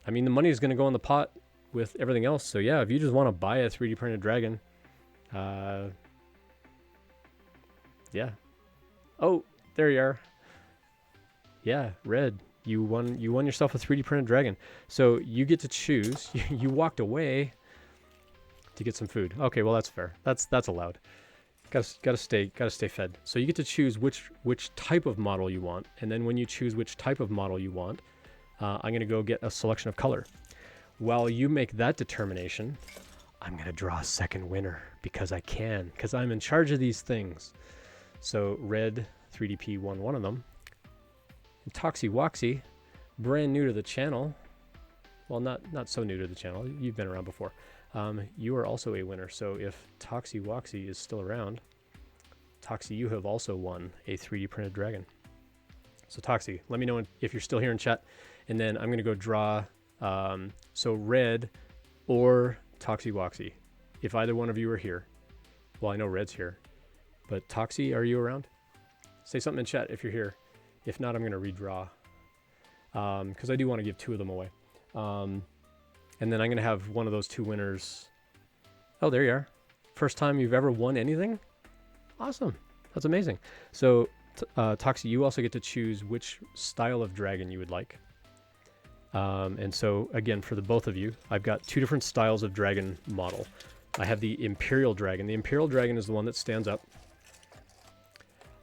I mean, the money is going to go in the pot with everything else. So yeah, if you just want to buy a 3D printed dragon, yeah. Oh, there you are. Yeah, Red. You won yourself a 3D printed dragon. So you get to choose. You walked away to get some food. Okay, well that's fair. That's allowed. Gotta stay fed. So you get to choose which type of model you want, and then when you choose which type of model you want, I'm gonna go get a selection of color. While you make that determination, I'm gonna draw a second winner because I can, because I'm in charge of these things. So Red 3DP won one of them. And Toxie Woxie, brand new to the channel. Well, not so new to the channel. You've been around before. You are also a winner. So if Toxie Woxie is still around, Toxie, you have also won a 3D printed dragon. So Toxie, let me know if you're still here in chat, and then I'm going to go draw. So Red or Toxie Woxie, if either one of you are here. Well, I know Red's here, but Toxie, are you around? Say something in chat if you're here. If not, I'm going to redraw, because I do want to give two of them away. And then I'm going to have one of those two winners. Oh, there you are. First time you've ever won anything? Awesome. That's amazing. So, Toxie, you also get to choose which style of dragon you would like. And so, again, for the both of you, I've got two different styles of dragon model. I have the Imperial Dragon. The Imperial Dragon is the one that stands up.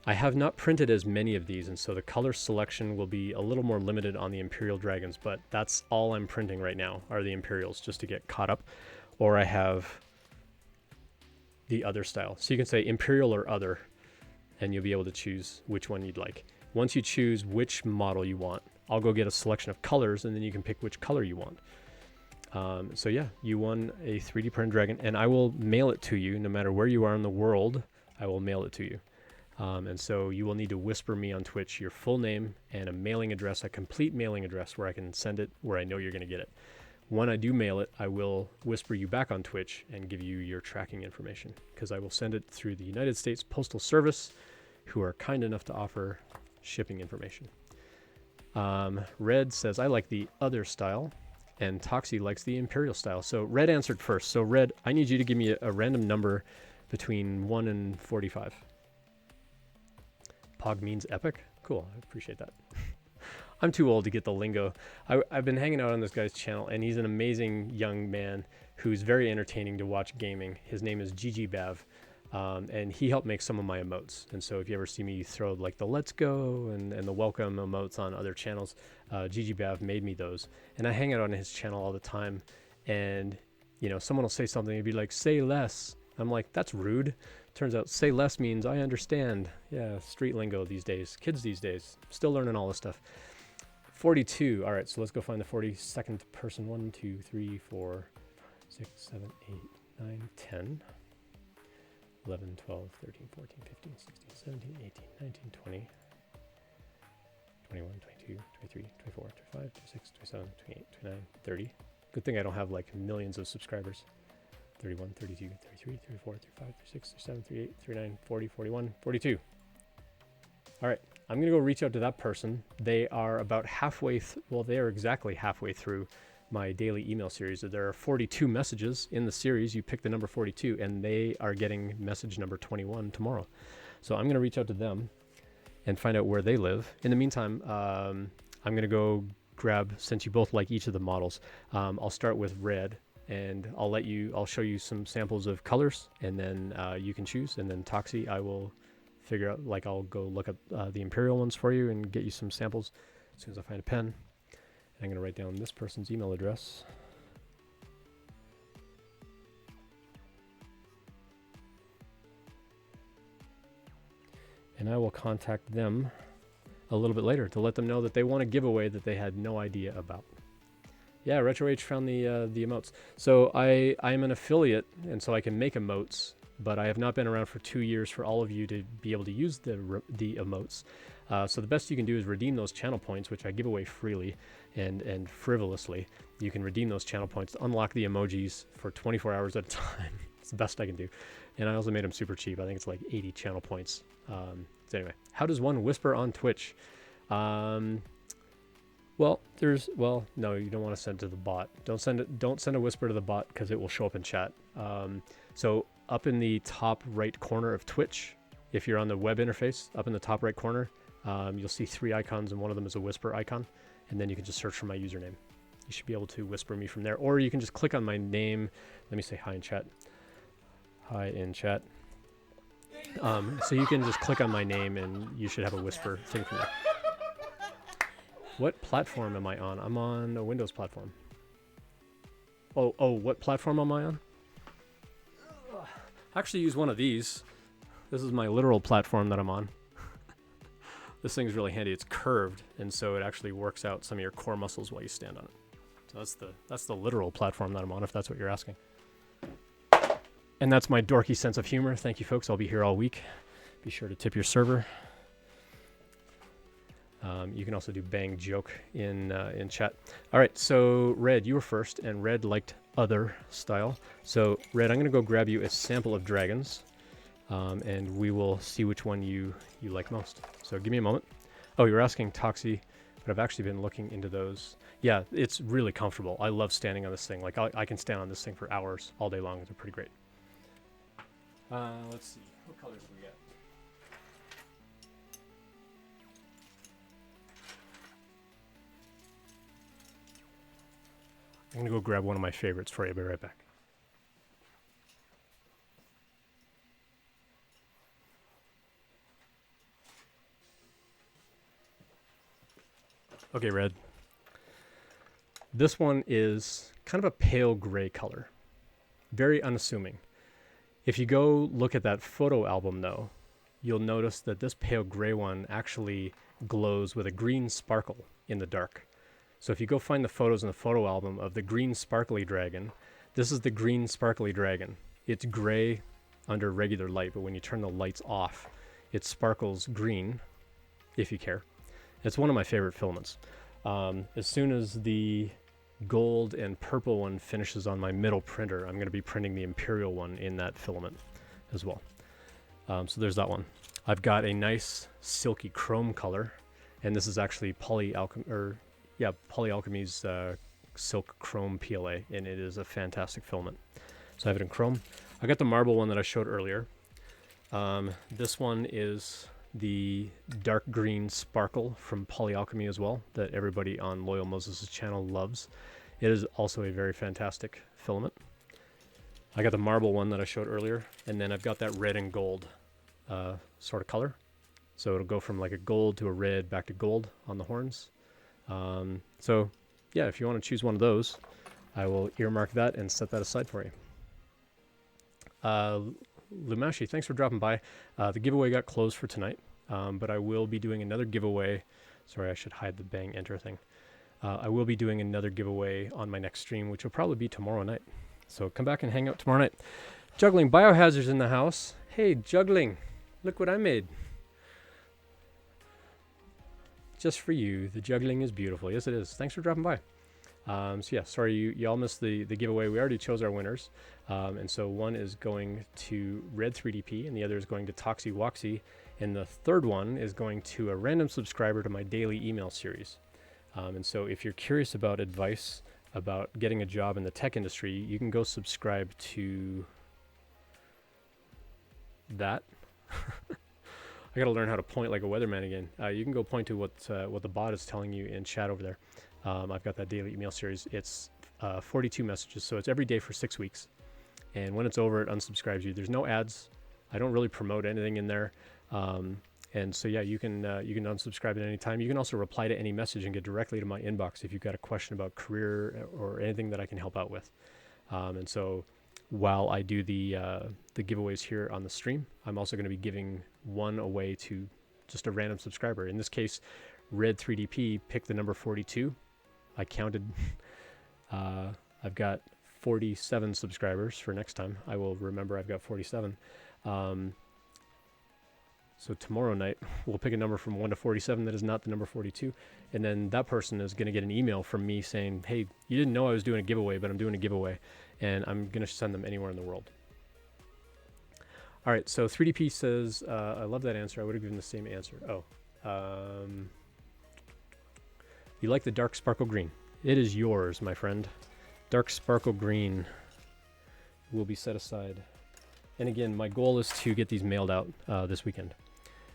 I have not printed as many of these, and so the color selection will be a little more limited on the Imperial Dragons, but that's all I'm printing right now are the Imperials, just to get caught up. Or I have the other style. So you can say Imperial or other, and you'll be able to choose which one you'd like. Once you choose which model you want, I'll go get a selection of colors, and then you can pick which color you want. So yeah, you won a 3D printed dragon, and I will mail it to you no matter where you are in the world. I will mail it to you. And so you will need to whisper me on Twitch your full name and a mailing address, a complete mailing address where I can send it where I know you're going to get it. When I do mail it, I will whisper you back on Twitch and give you your tracking information, because I will send it through the United States Postal Service, who are kind enough to offer shipping information. Red says, I like the other style, and Toxie likes the Imperial style. So Red answered first. So Red, I need you to give me a random number between 1 and 45. Pog means epic? Cool, I appreciate that. I'm too old to get the lingo. I've been hanging out on this guy's channel, and he's an amazing young man who's very entertaining to watch gaming. His name is Gigi Bav, and he helped make some of my emotes. And so if you ever see me throw like the let's go and the welcome emotes on other channels, Gigi Bav made me those. And I hang out on his channel all the time, and you know, someone will say something and be like, say less. I'm like, that's rude. Turns out say less means I understand. Yeah, street lingo these days. Kids these days. Still learning all this stuff. 42. All right, so let's go find the 42nd person. 1, 2, 3, 4, 6, 7, 8, 9, 10, 11, 12, 13, 14, 15, 16, 17, 18, 19, 20, 21, 22, 23, 24, 25, 26, 27, 28, 29, 30. Good thing I don't have like millions of subscribers. 31, 32, 33, 34, 35, 36, 37, 38, 39, 40, 41, 42. All right, I'm going to go reach out to that person. They are about halfway, well, they are exactly halfway through my daily email series. There are 42 messages in the series. You pick the number 42, and they are getting message number 21 tomorrow. So I'm going to reach out to them and find out where they live. In the meantime, I'm going to go grab, since you both like each of the models, I'll start with Red. And I'll show you some samples of colors, and then you can choose. And then Toxie, I will figure out, like I'll go look up the Imperial ones for you and get you some samples as soon as I find a pen. And I'm going to write down this person's email address. And I will contact them a little bit later to let them know that they want a giveaway that they had no idea about. Yeah, RetroH found the emotes. So I'm an affiliate, and so I can make emotes, but I have not been around for 2 years for all of you to be able to use the emotes. So the best you can do is redeem those channel points, which I give away freely and frivolously. You can redeem those channel points to unlock the emojis for 24 hours at a time. It's the best I can do. And I also made them super cheap. I think it's like 80 channel points. So anyway, how does one whisper on Twitch? Well, no, you don't want to send it to the bot. Don't send a whisper to the bot because it will show up in chat. So up in the top right corner of Twitch, if you're on the web interface, up in the top right corner, you'll see 3 icons, and one of them is a whisper icon, and then you can just search for my username. You should be able to whisper me from there, or you can just click on my name. Let me say hi in chat. Hi in chat. So you can just click on my name, and you should have a whisper thing from there. What platform am I on? I'm on a Windows platform. Oh, what platform am I on? I actually use one of these. This is my literal platform that I'm on. This thing's really handy. It's curved, and so it actually works out some of your core muscles while you stand on it. So that's the literal platform that I'm on, if that's what you're asking. And that's my dorky sense of humor. Thank you, folks. I'll be here all week. Be sure to tip your server. You can also do bang joke in chat. All right, so Red, you were first, and Red liked other style. So Red, I'm going to go grab you a sample of dragons, and we will see which one you like most. So give me a moment. Oh, you're asking Toxie, but I've actually been looking into those. Yeah, it's really comfortable. I love standing on this thing. Like I can stand on this thing for hours all day long. They're pretty great. Let's see. What colors do we get? I'm going to go grab one of my favorites for you. I'll be right back. Okay, Red. This one is kind of a pale gray color. Very unassuming. If you go look at that photo album, though, you'll notice that this pale gray one actually glows with a green sparkle in the dark. So if you go find the photos in the photo album of the green sparkly dragon, this is the green sparkly dragon. It's gray under regular light, but when you turn the lights off, it sparkles green, if you care. It's one of my favorite filaments. As soon as the gold and purple one finishes on my middle printer, I'm going to be printing the imperial one in that filament as well. So there's that one. I've got a nice silky chrome color, and this is actually Polyalchemy's silk chrome PLA, and it is a fantastic filament. So I have it in chrome. I got the marble one that I showed earlier. This one is the dark green sparkle from Polyalchemy as well, that everybody on Loyal Moses' channel loves. It is also a very fantastic filament. I got the marble one that I showed earlier, and then I've got that red and gold sort of color. So it'll go from like a gold to a red back to gold on the horns. So yeah, if you want to choose one of those, I will earmark that and set that aside for you. Lumashi, thanks for dropping by. The giveaway got closed for tonight, but I will be doing another giveaway. Sorry, I should hide the bang enter thing. I will be doing another giveaway on my next stream, which will probably be tomorrow night. So come back and hang out tomorrow night. Juggling Biohazards in the house. Hey, Juggling, look what I made. Just for you. The juggling is beautiful. Yes, it is. Thanks for dropping by. So yeah, sorry you all missed the giveaway. We already chose our winners. And so one is going to Red 3DP, and the other is going to Toxie Woxie. And the third one is going to a random subscriber to my daily email series. And so if you're curious about advice about getting a job in the tech industry, you can go subscribe to that. I gotta learn how to point like a weatherman again. You can go point to what the bot is telling you in chat over there. I've got that daily email series. It's 42 messages, so it's every day for 6 weeks. And when it's over, it unsubscribes you. There's no ads. I don't really promote anything in there. And so yeah, you can unsubscribe at any time. You can also reply to any message and get directly to my inbox if you've got a question about career or anything that I can help out with. And so while I do the giveaways here on the stream, I'm also going to be giving one away to just a random subscriber. In this case, Red 3DP picked the number 42. I counted. I've got 47 subscribers for next time. I will remember I've got 47. So tomorrow night, we'll pick a number from 1 to 47 that is not the number 42. And then that person is going to get an email from me saying, hey, you didn't know I was doing a giveaway, but I'm doing a giveaway. And I'm going to send them anywhere in the world. All right, so 3DP says, I love that answer. I would have given the same answer. Oh. The You like the dark sparkle green. It is yours, my friend. Dark sparkle green will be set aside. And again, my goal is to get these mailed out this weekend.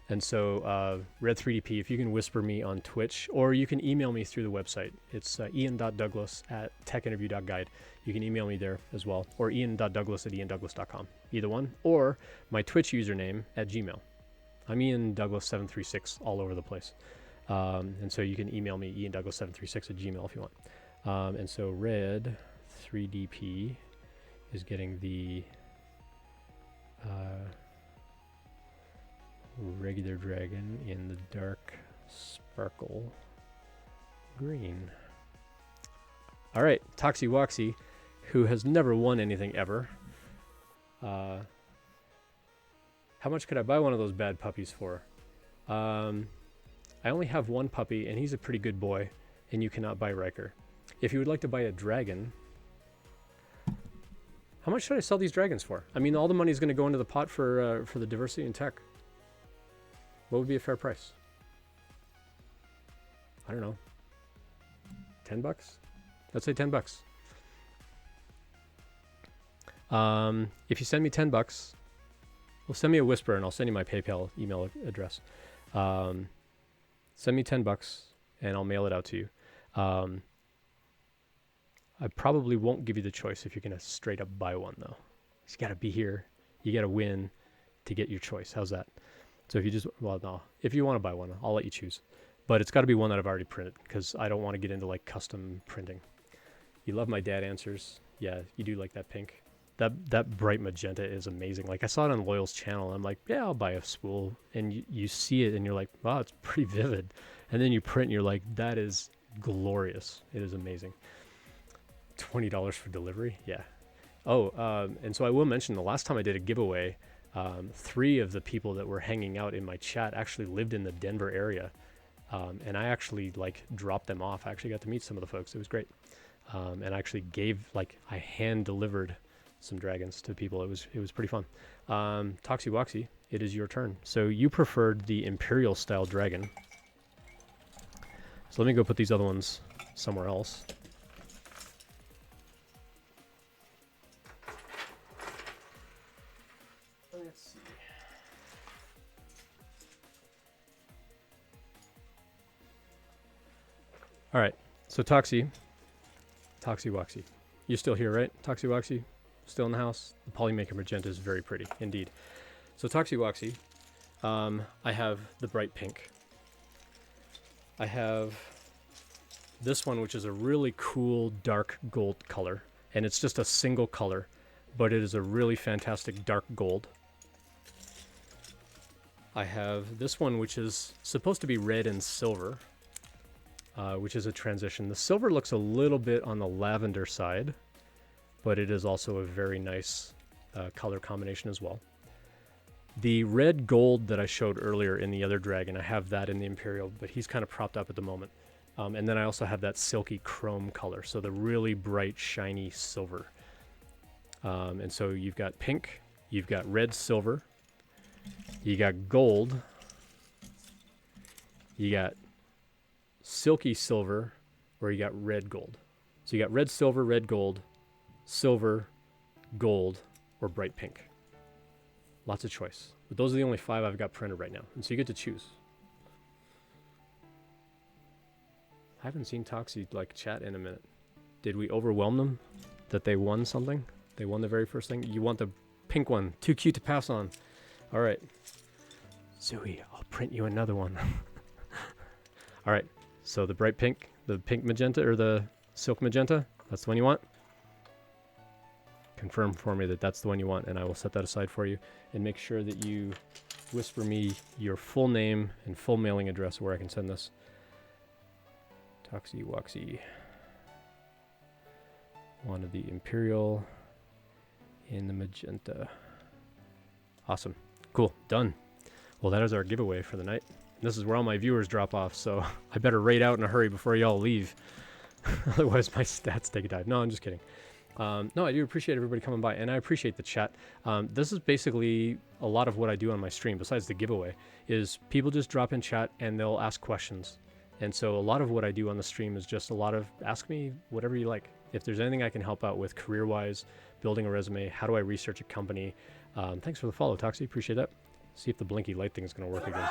And so, Red 3DP, if you can whisper me on Twitch, or you can email me through the website. It's ian.douglas@techinterview.guide. You can email me there as well, or ian.douglas@iandouglas.com. Either one, or my Twitch username at Gmail. I'm Ian Douglas 736 all over the place. And so you can email me, iandouglas736@gmail if you want. And so Red 3DP is getting the regular dragon in the dark sparkle green. All right, Toxie Woxie, who has never won anything ever. How much could I buy one of those bad puppies for? I only have one puppy, and he's a pretty good boy, and you cannot buy Riker. If you would like to buy a dragon, how much should I sell these dragons for? I mean, all the money is going to go into the pot for the diversity in tech. What would be a fair price? I don't know. $10? Let's say $10. If you send me $10, well, send me a whisper and I'll send you my PayPal email address. Send me $10 and I'll mail it out to you. I probably won't give you the choice if you're going to straight up buy one, though. You got to be here. You got to win to get your choice. How's that? So if you just, well, no, if you want to buy one, I'll let you choose. But it's got to be one that I've already printed because I don't want to get into like custom printing. You love my dad answers. Yeah, you do like that pink. That bright magenta is amazing. Like I saw it on Loyal's channel. I'm like, yeah, I'll buy a spool. And you see it and you're like, wow, it's pretty vivid. And then you print and you're like, that is glorious. It is amazing. $20 for delivery? Yeah. Oh, and so I will mention the last time I did a giveaway, 3 of the people that were hanging out in my chat actually lived in the Denver area. And I actually like dropped them off. I actually got to meet some of the folks. It was great. And I actually I hand delivered some dragons to people. It was pretty fun. Toxie Woxie, it is your turn. So you preferred the Imperial style dragon. So let me go put these other ones somewhere else. Let's see. All right, so Toxie Woxie. You're still here, right? Toxie Woxie, still in the house? The Polymaker Magenta is very pretty, indeed. So Toxie Woxie, I have the bright pink. I have this one, which is a really cool dark gold color. And it's just a single color, but it is a really fantastic dark gold. I have this one, which is supposed to be red and silver, which is a transition. The silver looks a little bit on the lavender side, but it is also a very nice color combination as well. The red gold that I showed earlier in the other dragon, I have that in the Imperial, but he's kind of propped up at the moment. And then I also have that silky chrome color, so the really bright, shiny silver. And so you've got pink, you've got red, silver, you got gold, you got silky silver, or you got red gold. So you got red, silver, gold, or bright pink. Lots of choice. But those are the only 5 I've got printed right now. And so you get to choose. I haven't seen Toxie chat in a minute. Did we overwhelm them? That they won something? They won the very first thing? You want the pink one. Too cute to pass on. All right. Zooey, I'll print you another one. All right. So the bright pink, the pink magenta, or the silk magenta, that's the one you want? Confirm for me that that's the one you want, and I will set that aside for you. And make sure that you whisper me your full name and full mailing address where I can send this. Toxie Woxie. Wanted the Imperial in the magenta. Awesome. Cool. Done. Well, that is our giveaway for the night. This is where all my viewers drop off, so I better raid out in a hurry before y'all leave. Otherwise, my stats take a dive. No, I'm just kidding. No, I do appreciate everybody coming by, and I appreciate the chat. This is basically a lot of what I do on my stream, besides the giveaway, is people just drop in chat, and they'll ask questions. And so a lot of what I do on the stream is just a lot of ask me whatever you like. If there's anything I can help out with career-wise, building a resume, how do I research a company? Thanks for the follow, Toxie. Appreciate that. See if the blinky light thing is going to work again.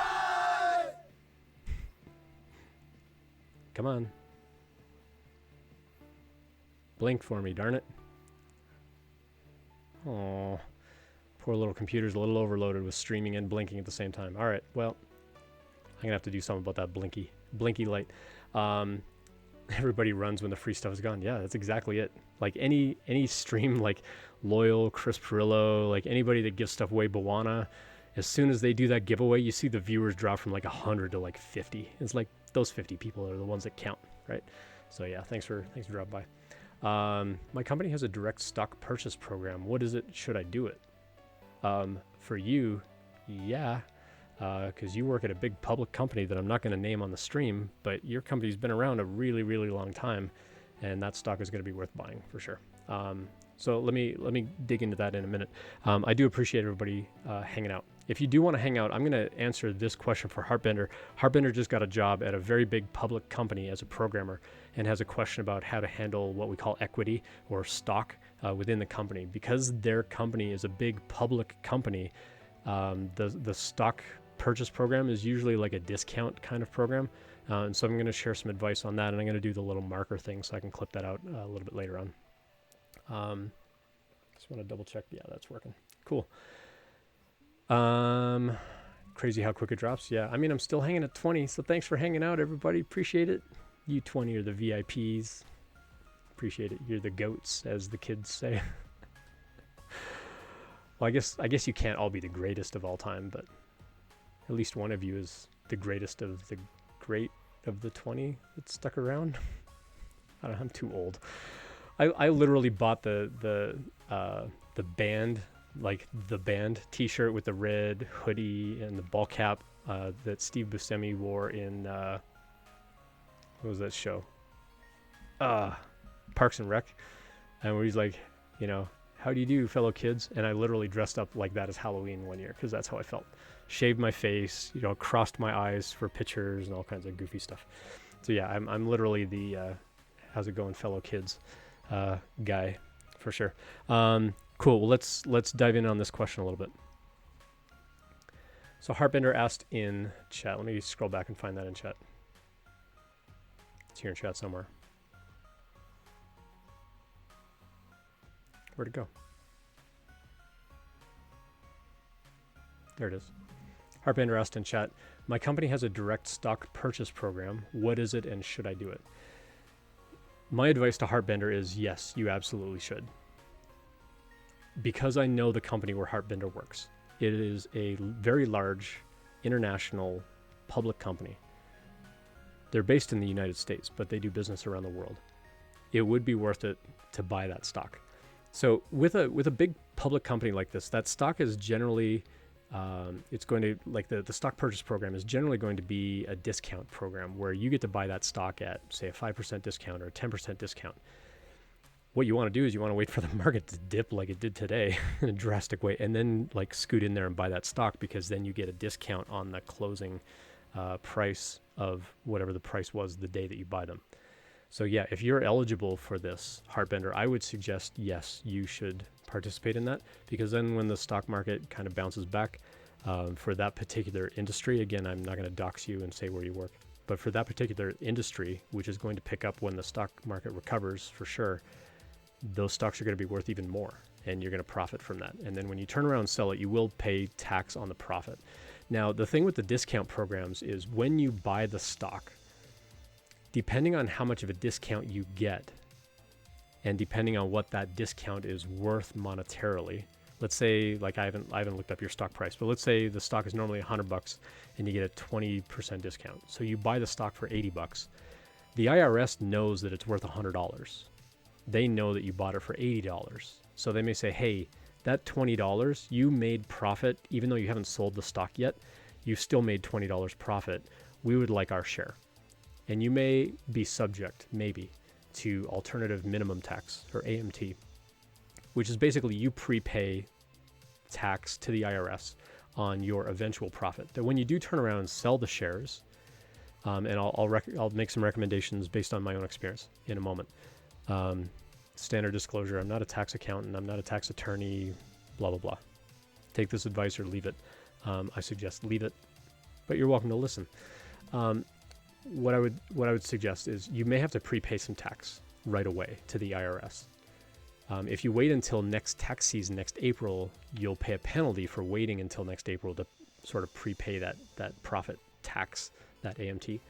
Come on. Blink for me, darn it. Oh, poor little computer's a little overloaded with streaming and blinking at the same time. All right, well, I'm going to have to do something about that blinky light. Everybody runs when the free stuff is gone. Yeah, that's exactly it. Like any stream, like Loyal, Chris Perillo, like anybody that gives stuff away, Bawana, as soon as they do that giveaway, you see the viewers drop from like 100 to like 50. It's like those 50 people are the ones that count, right? So yeah, thanks for dropping by. My company has a direct stock purchase program. What is it? Should I do it? For you, yeah. Because you work at a big public company that I'm not going to name on the stream, but your company's been around a really, really long time, and that stock is going to be worth buying for sure. So let me dig into that in a minute. I do appreciate everybody hanging out. If you do want to hang out, I'm going to answer this question for Heartbender. Heartbender just got a job at a very big public company as a programmer and has a question about how to handle what we call equity or stock within the company. Because their company is a big public company, the stock purchase program is usually like a discount kind of program. And so I'm going to share some advice on that, and I'm going to do the little marker thing so I can clip that out a little bit later on. Just want to double check. Yeah, that's working. Cool. Crazy how quick it drops. Yeah, I mean, I'm still hanging at 20, so thanks for hanging out, everybody. Appreciate it. You 20 are the VIPs. Appreciate it. You're the goats, as the kids say. Well, I guess you can't all be the greatest of all time, but at least one of you is the greatest of the great of the 20 that stuck around. I don't know, I'm too old. I literally bought the band, like the band t-shirt with the red hoodie and the ball cap that Steve Buscemi wore in what was that show? Parks and Rec. And where he's like, you know, how do you do, fellow kids? And I literally dressed up like that as Halloween one year because that's how I felt. Shaved my face, you know, crossed my eyes for pictures and all kinds of goofy stuff. So yeah, I'm literally the how's it going, fellow kids guy for sure. Cool. Well, let's dive in on this question a little bit. So Heartbender asked in chat. Let me scroll back and find that in chat. It's here in chat somewhere. Where'd it go? There it is. Heartbender asked in chat, my company has a direct stock purchase program. What is it and should I do it? My advice to Heartbender is yes, you absolutely should. Because I know the company where Heartbender works. It is a very large international public company. They're based in the United States, but they do business around the world. It would be worth it to buy that stock. So with a big public company like this, that stock is generally, it's going to, like the stock purchase program is generally going to be a discount program where you get to buy that stock at, say, a 5% discount or a 10% discount. What you want to do is you want to wait for the market to dip like it did today in a drastic way, and then like scoot in there and buy that stock, because then you get a discount on the closing price of whatever the price was the day that you buy them. So yeah, if you're eligible for this, Heartbender, I would suggest, yes, you should participate in that, because then when the stock market kind of bounces back for that particular industry, again, I'm not going to dox you and say where you work, but for that particular industry, which is going to pick up when the stock market recovers for sure, those stocks are going to be worth even more, and you're going to profit from that. And then when you turn around and sell it, you will pay tax on the profit. Now, the thing with the discount programs is when you buy the stock, depending on how much of a discount you get, and depending on what that discount is worth monetarily, let's say, like I haven't looked up your stock price, but let's say the stock is normally $100 and you get a 20% discount. So you buy the stock for $80. The IRS knows that it's worth $100. They know that you bought it for $80. So they may say, hey, that $20, you made profit, even though you haven't sold the stock yet, you still made $20 profit. We would like our share. And you may be subject, maybe, to alternative minimum tax, or AMT, which is basically you prepay tax to the IRS on your eventual profit. That when you do turn around and sell the shares, And I'll make some recommendations based on my own experience in a moment. Standard disclosure: I'm not a tax accountant. I'm not a tax attorney. Blah blah blah. Take this advice or leave it. I suggest leave it, but you're welcome to listen. What I would suggest is you may have to prepay some tax right away to the IRS. If you wait until next tax season, next April, you'll pay a penalty for waiting until next April to sort of prepay that profit tax, that AMT.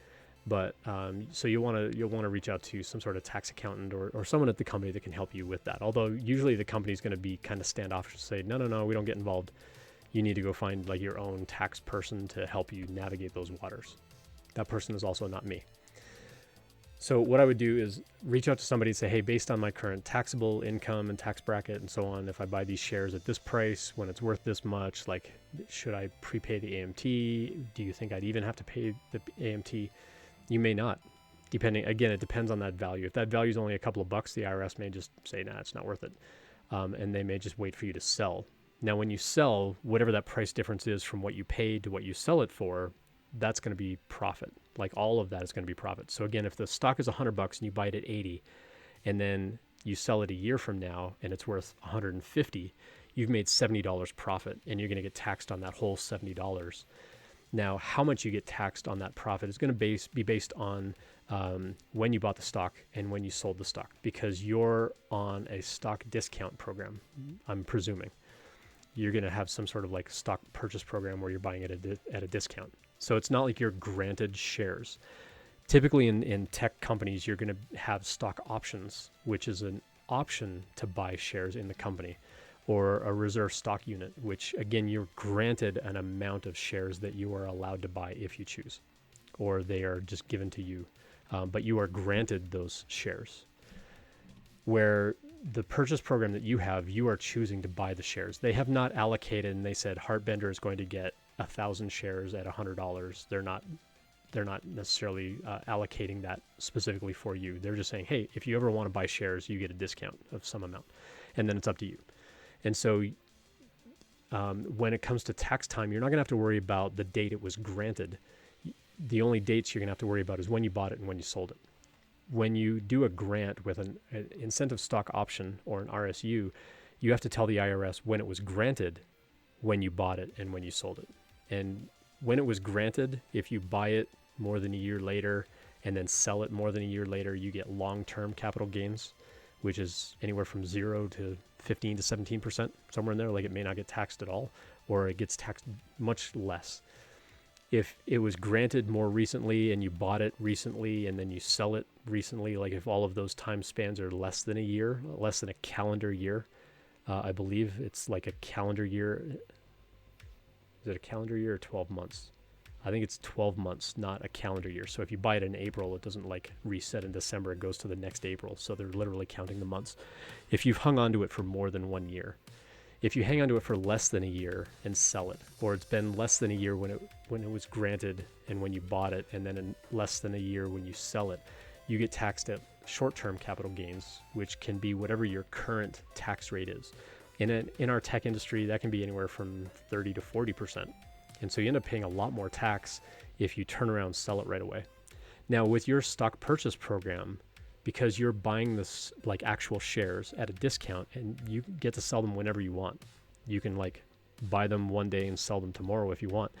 But so you'll want to reach out to some sort of tax accountant or someone at the company that can help you with that. Although usually the company's going to be kind of standoffish, say no, we don't get involved. You need to go find like your own tax person to help you navigate those waters. That person is also not me. So what I would do is reach out to somebody and say, hey, based on my current taxable income and tax bracket and so on, if I buy these shares at this price, when it's worth this much, like, should I prepay the AMT? Do you think I'd even have to pay the AMT? You may not. Depending, again, it depends on that value. If that value is only a couple of bucks, the IRS may just say, nah, it's not worth it. And they may just wait for you to sell. Now, when you sell, whatever that price difference is from what you paid to what you sell it for, that's going to be profit. Like all of that is going to be profit. So again, if the stock is $100 and you buy it at 80, and then you sell it a year from now and it's worth 150, you've made $70 profit, and you're going to get taxed on that whole $70. Now, how much you get taxed on that profit is going to be based on when you bought the stock and when you sold the stock, because you're on a stock discount program, I'm presuming. You're going to have some sort of like stock purchase program where you're buying it at a discount. So it's not like you're granted shares. Typically in tech companies, you're going to have stock options, which is an option to buy shares in the company, or a reserve stock unit, which again, you're granted an amount of shares that you are allowed to buy if you choose, or they are just given to you, but you are granted those shares. Where the purchase program that you have, you are choosing to buy the shares. They have not allocated and they said Heartbender is going to get 1,000 shares at $100. They're not necessarily allocating that specifically for you. They're just saying, hey, if you ever want to buy shares, you get a discount of some amount, and then it's up to you. And so when it comes to tax time, you're not going to have to worry about the date it was granted. The only dates you're going to have to worry about is when you bought it and when you sold it. When you do a grant with an incentive stock option or an RSU, you have to tell the IRS when it was granted, when you bought it, and when you sold it. And when it was granted, if you buy it more than a year later and then sell it more than a year later, you get long-term capital gains, which is anywhere from 0 to 15 to 17%, somewhere in there. Like, it may not get taxed at all, or it gets taxed much less. If it was granted more recently and you bought it recently and then you sell it recently, like if all of those time spans are less than a year, less than a calendar year, I believe it's like a calendar year. Is it a calendar year or 12 months? I think it's 12 months, not a calendar year. So if you buy it in April, it doesn't like reset in December. It goes to the next April. So they're literally counting the months. If you've hung on to it for more than 1 year, if you hang on to it for less than a year and sell it, or it's been less than a year when it was granted and when you bought it, and then in less than a year when you sell it, you get taxed at short-term capital gains, which can be whatever your current tax rate is. In our tech industry, that can be anywhere from 30 to 40%. And so you end up paying a lot more tax if you turn around and sell it right away. Now, with your stock purchase program, because you're buying this like actual shares at a discount, and you get to sell them whenever you want. You can like buy them one day and sell them tomorrow if you want.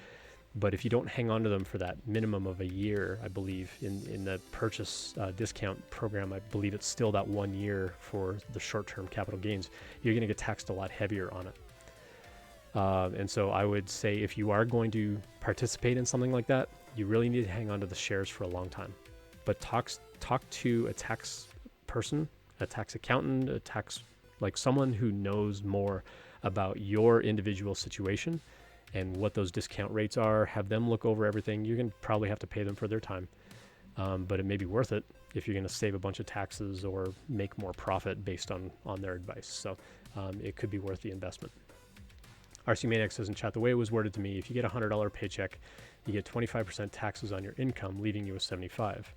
But if you don't hang on to them for that minimum of a year, I believe in the purchase discount program, I believe it's still that 1 year for the short-term capital gains, you're going to get taxed a lot heavier on it. And so I would say if you are going to participate in something like that, you really need to hang on to the shares for a long time. But talk to a tax person, a tax accountant, like someone who knows more about your individual situation and what those discount rates are. Have them look over everything. You're going to probably have to pay them for their time, but it may be worth it if you're going to save a bunch of taxes or make more profit based on their advice. So it could be worth the investment. RC Maniac says in chat, the way it was worded to me, if you get a $100 paycheck, you get 25% taxes on your income, leaving you with 75.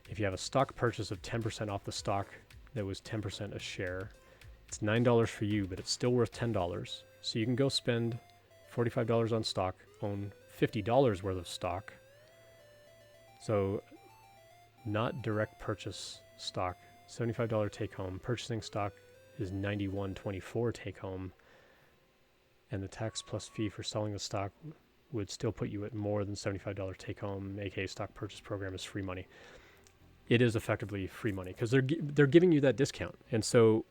If you have a stock purchase of 10% off the stock that was 10% a share, it's $9 for you, but it's still worth $10. So you can go spend $45 on stock, own $50 worth of stock, So not direct purchase stock, $75 take home. Purchasing stock is $91.24 take home, and the tax plus fee for selling the stock would still put you at more than $75 take home, aka stock purchase program is free money. It is effectively free money because they're giving you that discount. And so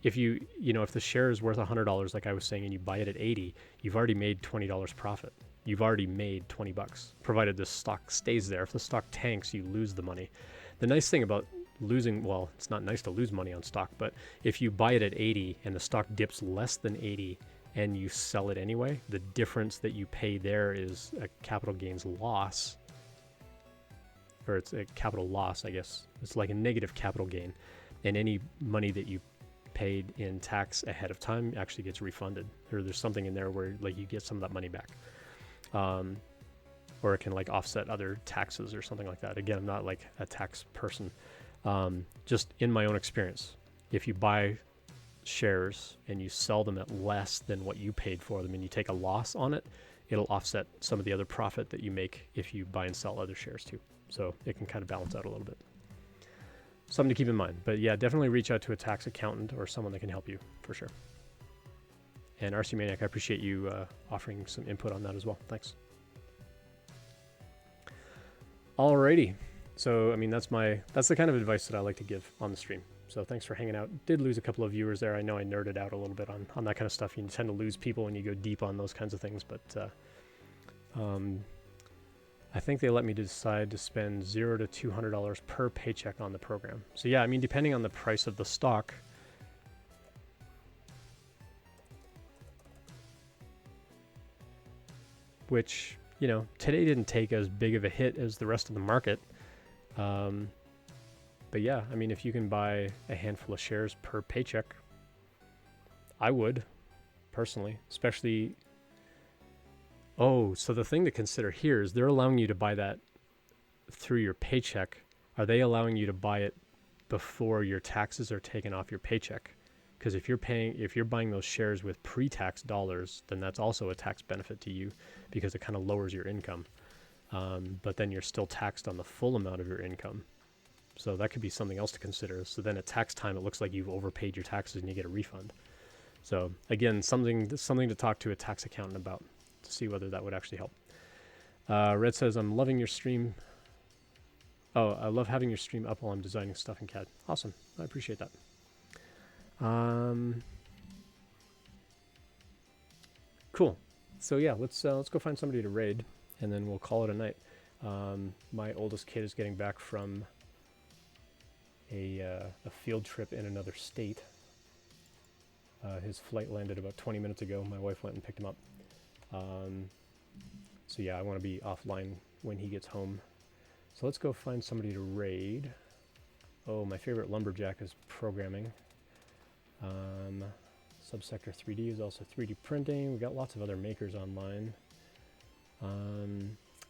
if if the share is worth $100, like I was saying, and you buy it at 80, you've already made $20 profit. You've already made $20, provided the stock stays there. If the stock tanks, you lose the money. The nice thing about losing, well, it's not nice to lose money on stock, but if you buy it at 80 and the stock dips less than 80 and you sell it anyway, the difference that you pay there is a capital gains loss, or it's a capital loss, I guess. It's like a negative capital gain, and any money that you paid in tax ahead of time actually gets refunded, or there's something in there where like you get some of that money back, or it can like offset other taxes or something like that. Again, I'm not like a tax person, just in my own experience, if you buy shares and you sell them at less than what you paid for them and you take a loss on it, it'll offset some of the other profit that you make if you buy and sell other shares too. So it can kind of balance out a little bit. Something to keep in mind. But yeah, definitely reach out to a tax accountant or someone that can help you for sure. And RC Maniac, I appreciate you offering some input on that as well. Thanks. Alrighty. So, I mean, that's the kind of advice that I like to give on the stream. So thanks for hanging out. Did lose a couple of viewers there. I know I nerded out a little bit on that kind of stuff. You tend to lose people when you go deep on those kinds of things, but I think they let me decide to spend $0 to $200 per paycheck on the program. So yeah, I mean, depending on the price of the stock, which, today didn't take as big of a hit as the rest of the market. But yeah, I mean, if you can buy a handful of shares per paycheck, I would, personally, especially. Oh, so the thing to consider here is they're allowing you to buy that through your paycheck. Are they allowing you to buy it before your taxes are taken off your paycheck? Because if you're buying those shares with pre-tax dollars, then that's also a tax benefit to you because it kind of lowers your income. But then you're still taxed on the full amount of your income. So that could be something else to consider. So then at tax time, it looks like you've overpaid your taxes and you get a refund. So again, something to talk to a tax accountant about to see whether that would actually help. Red says, I'm loving your stream. Oh, I love having your stream up while I'm designing stuff in CAD. Awesome. I appreciate that. Cool. So yeah, let's go find somebody to raid, and then we'll call it a night. My oldest kid is getting back from a field trip in another state. His flight landed about 20 minutes ago. My wife went and picked him up. So yeah, I want to be offline when he gets home. So let's go find somebody to raid. Oh, my favorite lumberjack is programming. Subsector 3D is also 3D printing. We've got lots of other makers online.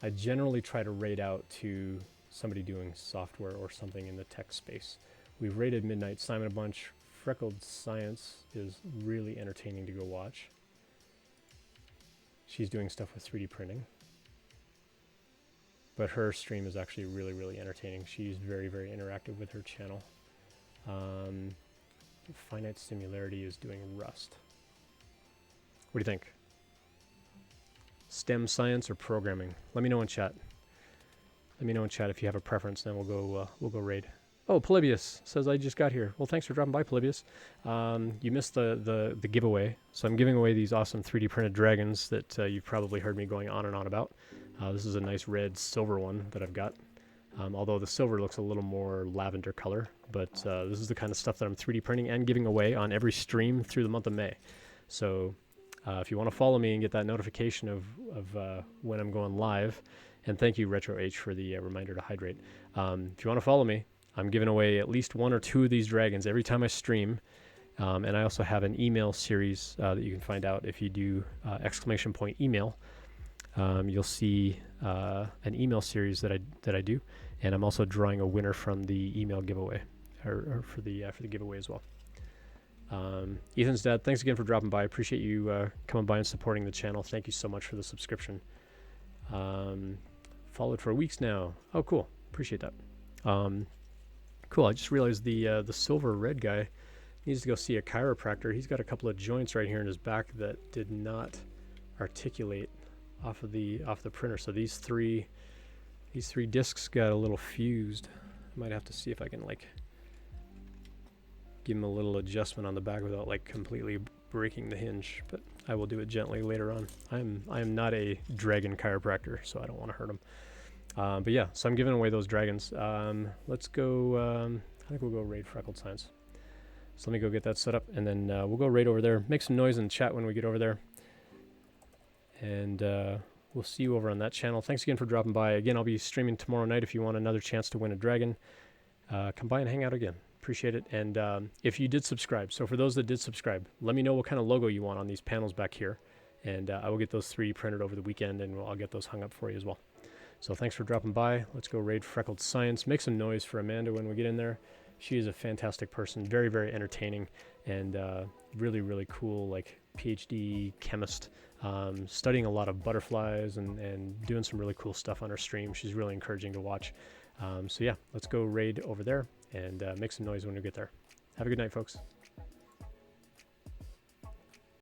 I generally try to raid out to somebody doing software or something in the tech space. We've raided Midnight Simon a bunch. Freckled Science is really entertaining to go watch. She's doing stuff with 3D printing. But her stream is actually really, really entertaining. She's very, very interactive with her channel. Finite Similarity is doing Rust. What do you think? STEM science or programming? Let me know in chat. Let me know in chat if you have a preference, then we'll go raid. Oh, Polybius says I just got here. Well, thanks for dropping by, Polybius. You missed the giveaway. So I'm giving away these awesome 3D printed dragons that you've probably heard me going on and on about. This is a nice red silver one that I've got. Although the silver looks a little more lavender color, but this is the kind of stuff that I'm 3D printing and giving away on every stream through the month of May. So if you want to follow me and get that notification of when I'm going live, and thank you Retro H for the reminder to hydrate. If you want to follow me, I'm giving away at least 1 or 2 of these dragons every time I stream. And I also have an email series that you can find out if you do ! email. You'll see an email series that I do, and I'm also drawing a winner from the email giveaway, or for the giveaway as well. Ethan's dad, thanks again for dropping by. I appreciate you coming by and supporting the channel. Thank you so much for the subscription. Followed for weeks now. Oh, cool. Appreciate that. Cool. I just realized the silver red guy needs to go see a chiropractor. He's got a couple of joints right here in his back that did not articulate off the printer. So these three discs got a little fused. I might have to see if I can like give him a little adjustment on the back without like completely breaking the hinge, but I will do it gently later on. I am not a dragon chiropractor, so I don't want to hurt him. But yeah, so I'm giving away those dragons. Let's go. I think we'll go raid Freckled Science. So let me go get that set up, and then we'll go raid over there. Make some noise in the chat when we get over there, and we'll see you over on that channel. Thanks again for dropping by. Again, I'll be streaming tomorrow night. If you want another chance to win a dragon, come by and hang out again. Appreciate it. And if you did subscribe, so for those that did subscribe, let me know what kind of logo you want on these panels back here, and I will get those 3D printed over the weekend, and I'll get those hung up for you as well. So thanks for dropping by. Let's go raid Freckled Science. Make some noise for Amanda when we get in there. She is a fantastic person, very, very entertaining, and really, really cool, like PhD chemist, studying a lot of butterflies and doing some really cool stuff on her stream. She's really encouraging to watch. So yeah, let's go raid over there and make some noise when we get there. Have a good night, folks.